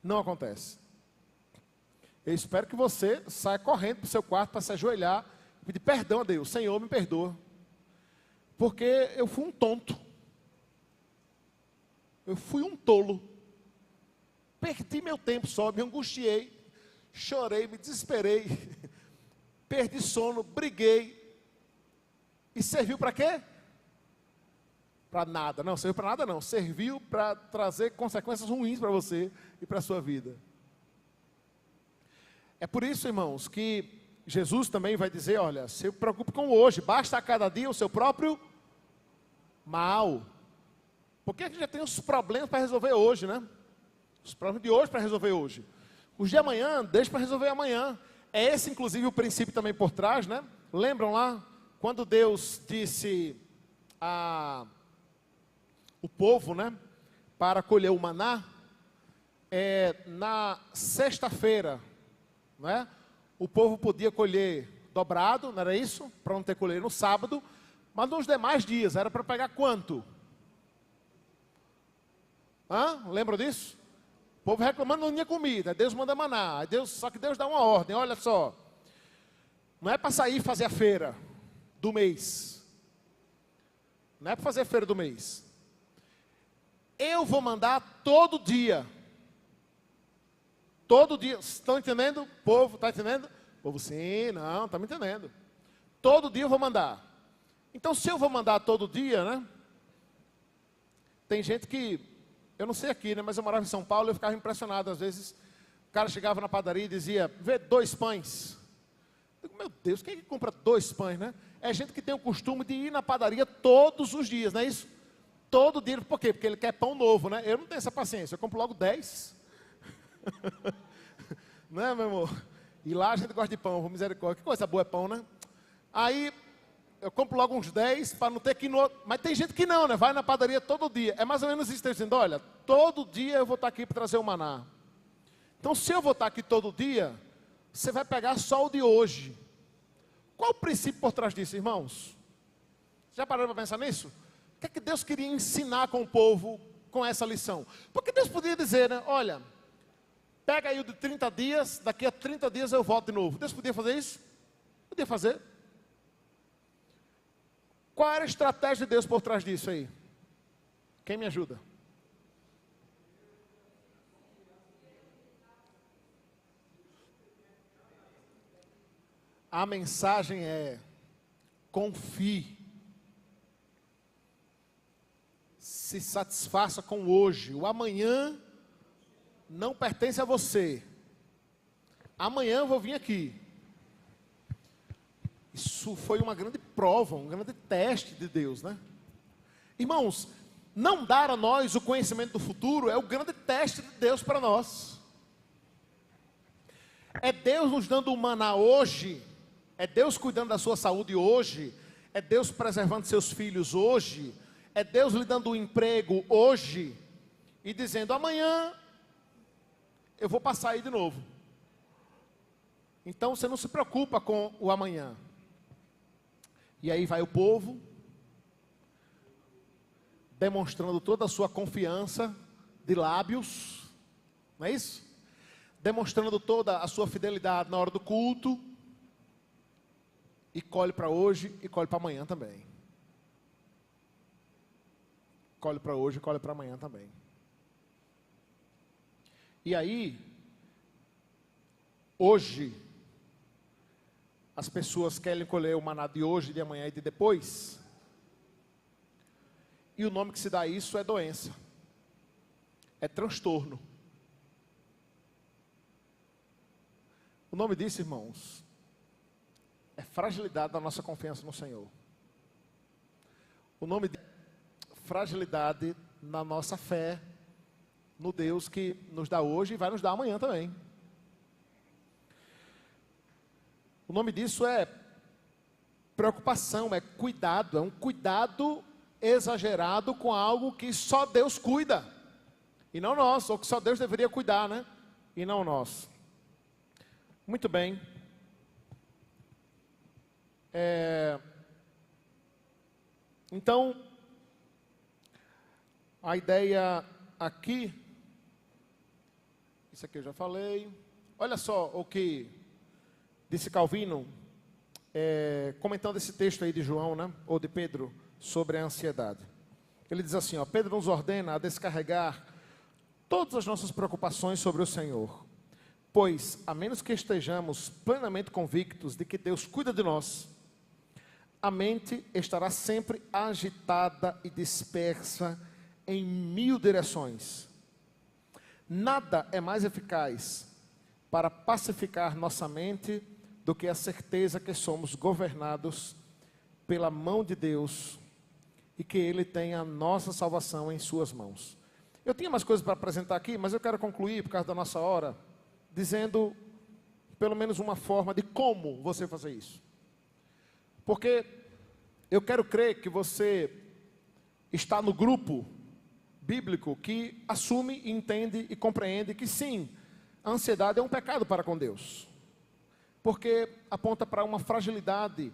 Não acontece. Eu espero que você saia correndo para o seu quarto para se ajoelhar e pedir perdão a Deus. Senhor, me perdoa. Porque eu fui um tonto. Eu fui um tolo. Perdi meu tempo só, me angustiei, chorei, me desesperei, perdi sono, briguei. E serviu para quê? Para nada. Não, serviu para nada não. Serviu para trazer consequências ruins para você e para a sua vida. É por isso, irmãos, que Jesus também vai dizer, olha, se preocupe com o hoje, basta a cada dia o seu próprio mal. Porque a gente já tem os problemas para resolver hoje, né? Os problemas de hoje para resolver hoje. Os de amanhã, deixa para resolver amanhã. É esse, inclusive, o princípio também por trás, né? Lembram lá, quando Deus disse o povo, né, para colher o maná, na sexta-feira, né, o povo podia colher dobrado, não era isso? Para não ter colher no sábado, mas nos demais dias, era para pegar quanto? Lembram disso? O povo reclamando, não tinha comida, Deus manda maná, só que Deus dá uma ordem, olha só, não é para sair e fazer a feira do mês, não é para fazer a feira do mês, eu vou mandar todo dia. Todo dia, estão entendendo? Povo, está entendendo? Povo, sim, não, está me entendendo. Todo dia eu vou mandar. Então, se eu vou mandar todo dia, né? Tem gente que, eu não sei aqui, né? Mas eu morava em São Paulo e eu ficava impressionado. Às vezes, o cara chegava na padaria e dizia, vê 2 pães. Eu digo, meu Deus, quem é que compra 2 pães, né? É gente que tem o costume de ir na padaria todos os dias, não é isso? Todo dia, por quê? Porque ele quer pão novo, né? Eu não tenho essa paciência, eu compro logo 10. Né, meu amor? E lá a gente gosta de pão, misericórdia. Que coisa boa é pão, né? Aí eu compro logo uns 10 para não ter que ir no outro. Mas tem gente que não, né? Vai na padaria todo dia. É mais ou menos isso que eu estou dizendo. Olha, todo dia eu vou estar aqui para trazer o maná. Então, se eu vou estar aqui todo dia, você vai pegar só o de hoje. Qual o princípio por trás disso, irmãos? Já pararam para pensar nisso? O que é que Deus queria ensinar com o povo com essa lição? Porque Deus podia dizer, né? Olha, pega aí o de 30 dias, daqui a 30 dias eu volto de novo. Deus podia fazer isso? Podia fazer. Qual era a estratégia de Deus por trás disso aí? Quem me ajuda? A mensagem é: confie. Se satisfaça com hoje. O amanhã não pertence a você. Amanhã eu vou vir aqui. Isso foi uma grande prova, um grande teste de Deus, né? Irmãos, não dar a nós o conhecimento do futuro é o grande teste de Deus para nós. É Deus nos dando o maná hoje, é Deus cuidando da sua saúde hoje, é Deus preservando seus filhos hoje, é Deus lhe dando um emprego hoje, e dizendo, amanhã eu vou passar aí de novo. Então você não se preocupa com o amanhã. E aí vai o povo, demonstrando toda a sua confiança de lábios, não é isso? Demonstrando toda a sua fidelidade na hora do culto, e colhe para hoje e colhe para amanhã também. Colhe para hoje e colhe para amanhã também. E aí, hoje, as pessoas querem colher o maná de hoje, de amanhã e de depois. E o nome que se dá a isso é doença. É transtorno. O nome disso, irmãos, é fragilidade da nossa confiança no Senhor. O nome de fragilidade na nossa fé no Deus que nos dá hoje e vai nos dar amanhã também. O nome disso é preocupação, é cuidado, é um cuidado exagerado com algo que só Deus cuida, e não nós, ou que só Deus deveria cuidar, né? E não nós. Muito bem. Então, a ideia aqui, isso aqui eu já falei. Olha só o que disse Calvino, comentando esse texto aí de João, né, ou de Pedro, sobre a ansiedade. Ele diz assim, ó, Pedro nos ordena a descarregar todas as nossas preocupações sobre o Senhor, pois, a menos que estejamos plenamente convictos de que Deus cuida de nós, a mente estará sempre agitada e dispersa em 1000 direções. Nada é mais eficaz para pacificar nossa mente do que a certeza que somos governados pela mão de Deus e que Ele tem a nossa salvação em suas mãos. Eu tinha mais coisas para apresentar aqui, mas eu quero concluir, por causa da nossa hora, dizendo pelo menos uma forma de como você fazer isso. Porque eu quero crer que você está no grupo bíblico que assume, entende e compreende que sim, a ansiedade é um pecado para com Deus. Porque aponta para uma fragilidade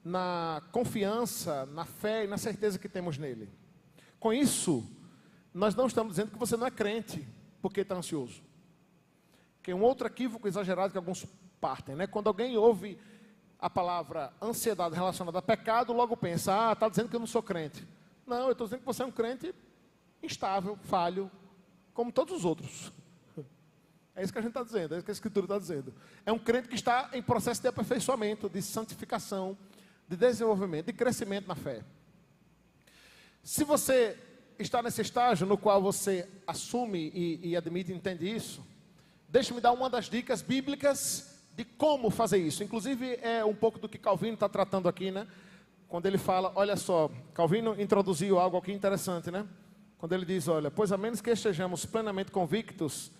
na confiança, na fé e na certeza que temos nele. Com isso, nós não estamos dizendo que você não é crente porque está ansioso. Que é um outro equívoco exagerado que alguns partem, né? Quando alguém ouve a palavra ansiedade relacionada a pecado, logo pensa, está dizendo que eu não sou crente. Não, eu estou dizendo que você é um crente instável, falho, como todos os outros. É isso que a gente está dizendo, é isso que a Escritura está dizendo. É um crente que está em processo de aperfeiçoamento, de santificação, de desenvolvimento, de crescimento na fé. Se você está nesse estágio no qual você assume e admite e entende isso, deixe-me dar uma das dicas bíblicas de como fazer isso. Inclusive, é um pouco do que Calvino está tratando aqui, né? Quando ele fala, olha só, Calvino introduziu algo aqui interessante, né? Quando ele diz, olha, pois a menos que estejamos plenamente convictos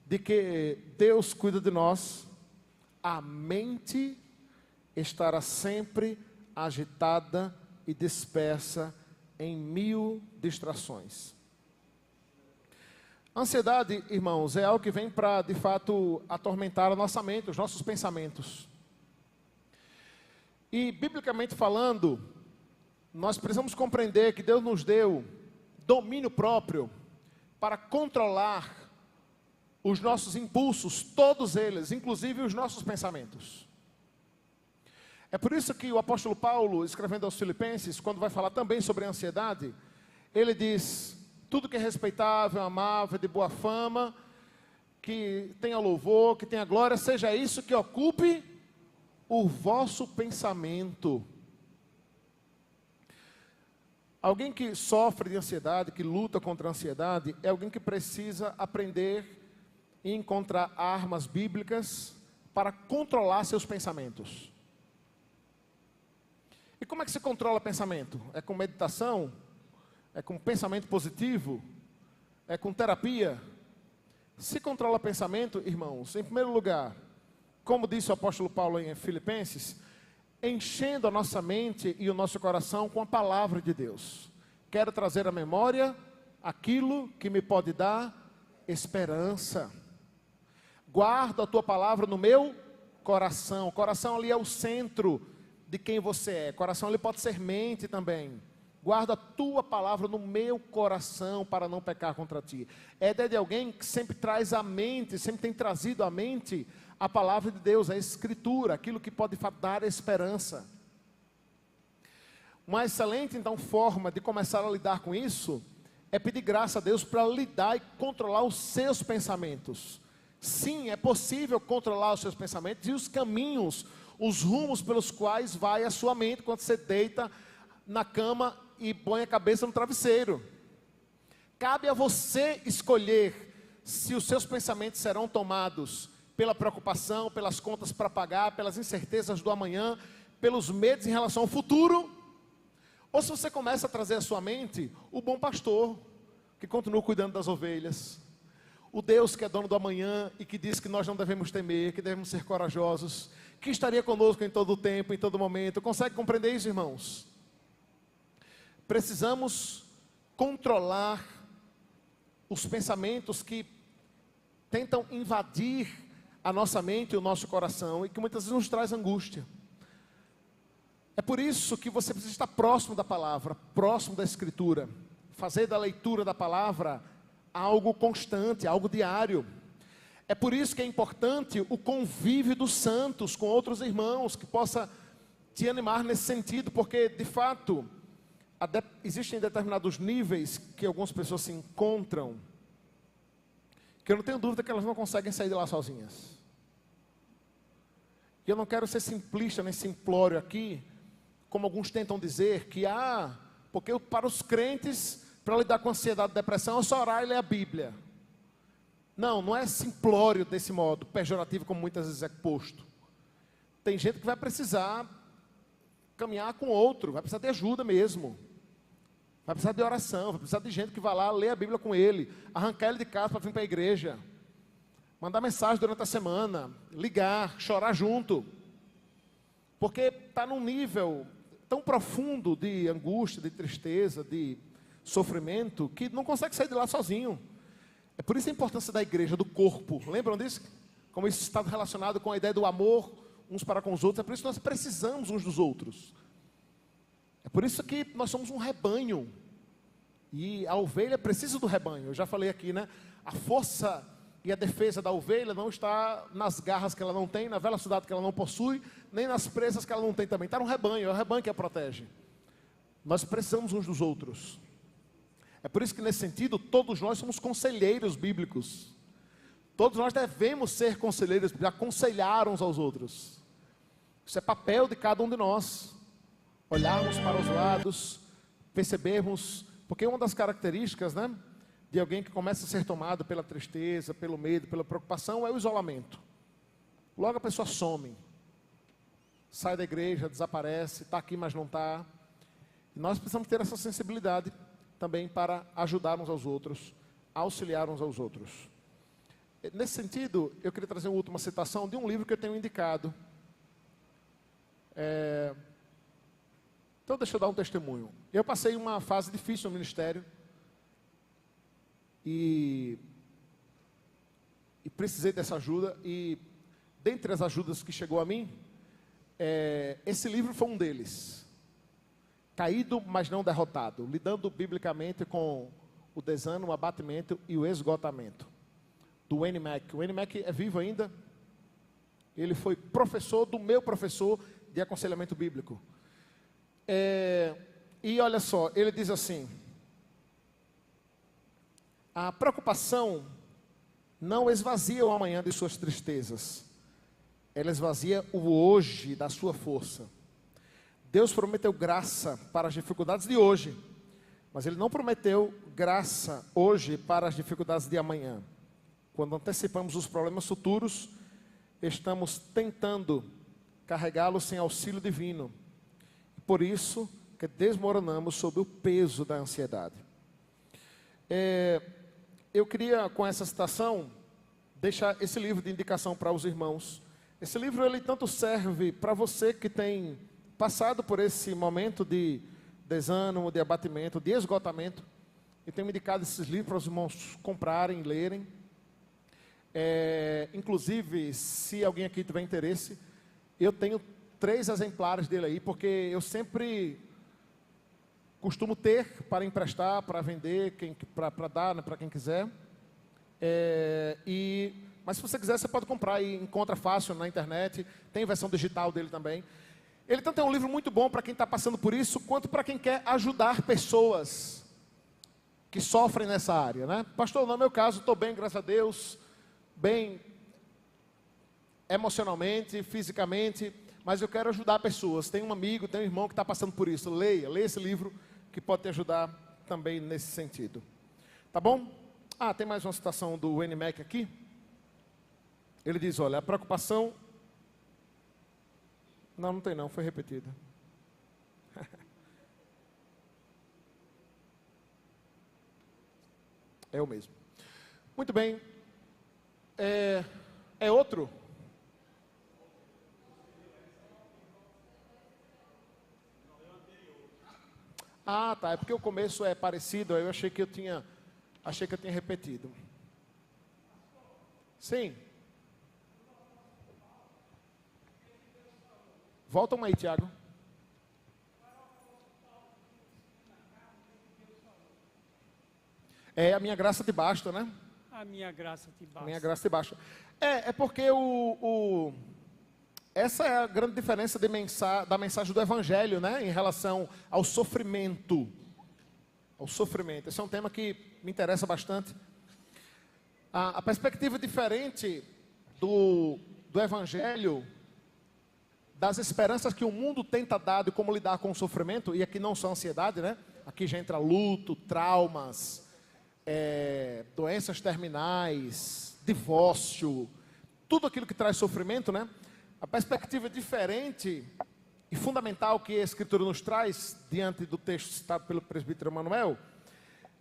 de que Deus cuida de nós, a mente estará sempre agitada e dispersa em 1000 distrações. A ansiedade, irmãos, é algo que vem para, de fato, atormentar a nossa mente, os nossos pensamentos. E, biblicamente falando, nós precisamos compreender que Deus nos deu domínio próprio para controlar os nossos impulsos, todos eles, inclusive os nossos pensamentos. É por isso que o apóstolo Paulo, escrevendo aos Filipenses, quando vai falar também sobre a ansiedade, ele diz, tudo que é respeitável, amável, de boa fama, que tenha louvor, que tenha glória, seja isso que ocupe o vosso pensamento. Alguém que sofre de ansiedade, que luta contra a ansiedade, é alguém que precisa aprender e encontrar armas bíblicas para controlar seus pensamentos. E como é que se controla pensamento? É com meditação? É com pensamento positivo? É com terapia? Se controla pensamento, irmãos, em primeiro lugar, como disse o apóstolo Paulo em Filipenses, enchendo a nossa mente e o nosso coração com a palavra de Deus. Quero trazer à memória aquilo que me pode dar esperança. Guarda a tua palavra no meu coração. O coração ali é o centro de quem você é. Coração ali pode ser mente também. Guarda a tua palavra no meu coração para não pecar contra ti. É a ideia de alguém que sempre traz à mente, sempre tem trazido à mente a palavra de Deus, a Escritura, aquilo que pode dar esperança. Uma excelente, então, forma de começar a lidar com isso é pedir graça a Deus para lidar e controlar os seus pensamentos. Sim, é possível controlar os seus pensamentos e os caminhos, os rumos pelos quais vai a sua mente quando você deita na cama e põe a cabeça no travesseiro. Cabe a você escolher se os seus pensamentos serão tomados pela preocupação, pelas contas para pagar, pelas incertezas do amanhã, pelos medos em relação ao futuro, ou se você começa a trazer à sua mente o bom pastor, que continua cuidando das ovelhas, o Deus que é dono do amanhã e que diz que nós não devemos temer, que devemos ser corajosos, que estaria conosco em todo o tempo, em todo momento. Consegue compreender isso, irmãos? Precisamos controlar os pensamentos que tentam invadir a nossa mente e o nosso coração e que muitas vezes nos traz angústia. É por isso que você precisa estar próximo da palavra, próximo da Escritura, fazer da leitura da palavra algo constante, algo diário. É por isso que é importante o convívio dos santos com outros irmãos, que possa te animar nesse sentido, porque de fato existem determinados níveis que algumas pessoas se encontram, que eu não tenho dúvida que elas não conseguem sair de lá sozinhas. E eu não quero ser simplista nem simplório aqui, como alguns tentam dizer, que porque para os crentes, para lidar com ansiedade e depressão, é só orar e ler a Bíblia. Não, não é simplório desse modo, pejorativo como muitas vezes é posto. Tem gente que vai precisar caminhar com outro, vai precisar de ajuda mesmo. Vai precisar de oração, vai precisar de gente que vai lá ler a Bíblia com ele, arrancar ele de casa para vir para a igreja, mandar mensagem durante a semana, ligar, chorar junto. Porque está num nível tão profundo de angústia, de tristeza, de sofrimento, que não consegue sair de lá sozinho. É por isso a importância da igreja, do corpo. Lembram disso? Como isso está relacionado com a ideia do amor uns para com os outros. É por isso que nós precisamos uns dos outros. É por isso que nós somos um rebanho. E a ovelha precisa do rebanho. Eu já falei aqui, né? A força e a defesa da ovelha não está nas garras que ela não tem, na velocidade que ela não possui, nem nas presas que ela não tem também. Está no rebanho, é o rebanho que a protege. Nós precisamos uns dos outros. É por isso que nesse sentido, todos nós somos conselheiros bíblicos. Todos nós devemos ser conselheiros, aconselhar uns aos outros. Isso é papel de cada um de nós. Olharmos para os lados, percebermos, porque uma das características, né, de alguém que começa a ser tomado pela tristeza, pelo medo, pela preocupação, é o isolamento. Logo a pessoa some, sai da igreja, desaparece, está aqui, mas não está. Nós precisamos ter essa sensibilidade também para ajudar uns aos outros, auxiliar uns aos outros. Nesse sentido, eu queria trazer uma última citação de um livro que eu tenho indicado. Então, deixa eu dar um testemunho. Eu passei uma fase difícil no ministério e precisei dessa ajuda. E dentre as ajudas que chegou a mim, esse livro foi um deles. Caído, mas não derrotado. Lidando biblicamente com o desânimo, o abatimento e o esgotamento. Do Wayne Mack. O Wayne Mack é vivo ainda. Ele foi professor do meu professor de aconselhamento bíblico. E olha só, ele diz assim: a preocupação não esvazia o amanhã de suas tristezas, ela esvazia o hoje da sua força. Deus prometeu graça para as dificuldades de hoje, mas Ele não prometeu graça hoje para as dificuldades de amanhã. Quando antecipamos os problemas futuros, estamos tentando carregá-los sem auxílio divino. Por isso que desmoronamos sob o peso da ansiedade. Eu queria, com essa citação, deixar esse livro de indicação para os irmãos. Esse livro, ele tanto serve para você que tem passado por esse momento de desânimo, de abatimento, de esgotamento. Eu tenho indicado esses livros para os irmãos comprarem, lerem. Inclusive, se alguém aqui tiver interesse, eu tenho 3 exemplares dele aí, porque eu sempre costumo ter para emprestar, para vender, para dar, né, para quem quiser. Mas se você quiser, você pode comprar e encontra fácil na internet. Tem versão digital dele também. Ele tanto é um livro muito bom para quem está passando por isso, quanto para quem quer ajudar pessoas que sofrem nessa área, né? Pastor, no meu caso, estou bem, graças a Deus, bem emocionalmente, fisicamente, mas eu quero ajudar pessoas. Tem um amigo, tem um irmão que está passando por isso. Leia esse livro que pode te ajudar também nesse sentido. Tá bom? Tem mais uma citação do Wayne Mack aqui. Ele diz, olha, a preocupação... Não tem não, foi repetida. É o mesmo. Muito bem. É outro? Tá. É porque o começo é parecido. Aí eu achei que eu tinha repetido. Sim. Volta aí, Tiago. A minha graça te basta, né? A minha graça te basta. A minha graça te basta. É porque essa é a grande diferença da mensagem do Evangelho, né? Em relação ao sofrimento. Esse é um tema que me interessa bastante. A perspectiva diferente do Evangelho, das esperanças que o mundo tenta dar de como lidar com o sofrimento, e aqui não só ansiedade, né? Aqui já entra luto, traumas, doenças terminais, divórcio, tudo aquilo que traz sofrimento, né? A perspectiva diferente e fundamental que a Escritura nos traz, diante do texto citado pelo presbítero Emanuel,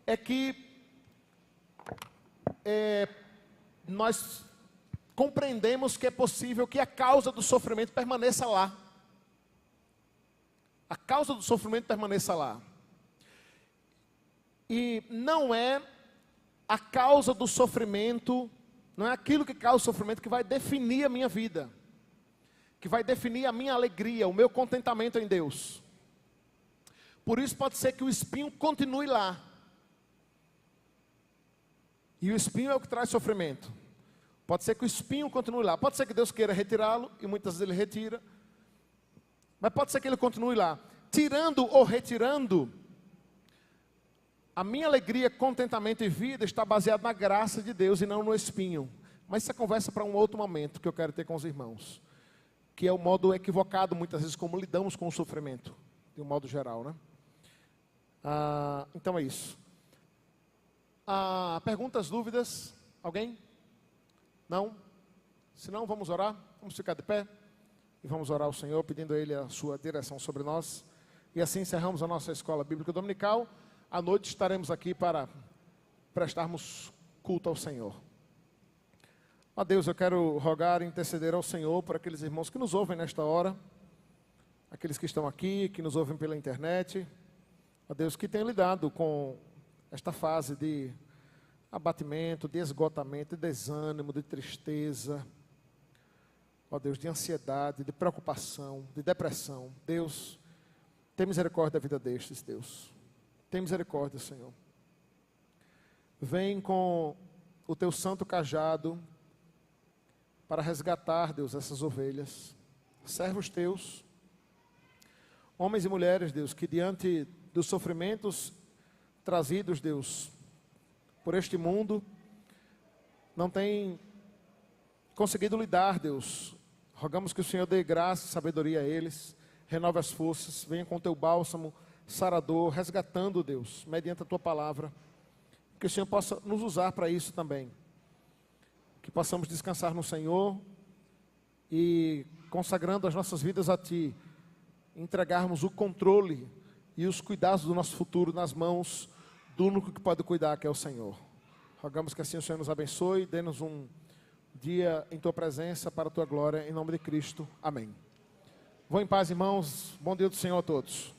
é que nós compreendemos que é possível que a causa do sofrimento permaneça lá. A causa do sofrimento permaneça lá. E não é a causa do sofrimento, não é aquilo que causa o sofrimento que vai definir a minha vida, que vai definir a minha alegria, o meu contentamento em Deus. Por isso pode ser que o espinho continue lá. E o espinho é o que traz sofrimento. Pode ser que o espinho continue lá. Pode ser que Deus queira retirá-lo, e muitas vezes Ele retira. Mas pode ser que ele continue lá. Tirando ou retirando, a minha alegria, contentamento e vida está baseado na graça de Deus e não no espinho. Mas essa conversa é para um outro momento que eu quero ter com os irmãos, que é o modo equivocado, muitas vezes, como lidamos com o sofrimento, de um modo geral, né? Então é isso. Perguntas, dúvidas? Alguém? Não? Se não, vamos orar? Vamos ficar de pé e vamos orar ao Senhor, pedindo a Ele a sua direção sobre nós. E assim encerramos a nossa escola bíblica dominical. À noite estaremos aqui para prestarmos culto ao Senhor. Ó Deus, eu quero rogar e interceder ao Senhor por aqueles irmãos que nos ouvem nesta hora, aqueles que estão aqui, que nos ouvem pela internet. Ó Deus, que tem lidado com esta fase de abatimento, de esgotamento, de desânimo, de tristeza. Ó Deus, de ansiedade, de preocupação, de depressão. Deus, tem misericórdia da vida destes, Deus. Tem misericórdia, Senhor. Vem com o teu santo cajado para resgatar, Deus, essas ovelhas. Servos teus, homens e mulheres, Deus, que diante dos sofrimentos trazidos, Deus, por este mundo, não têm conseguido lidar, Deus. Rogamos que o Senhor dê graça e sabedoria a eles, renove as forças, venha com o teu bálsamo sarador, resgatando, Deus, mediante a tua palavra. Que o Senhor possa nos usar para isso também. Que possamos descansar no Senhor e, consagrando as nossas vidas a Ti, entregarmos o controle e os cuidados do nosso futuro nas mãos do único que pode cuidar, que é o Senhor. Rogamos que assim o Senhor nos abençoe, dê-nos um dia em Tua presença, para a Tua glória, em nome de Cristo. Amém. Vão em paz, irmãos. Bom dia do Senhor a todos.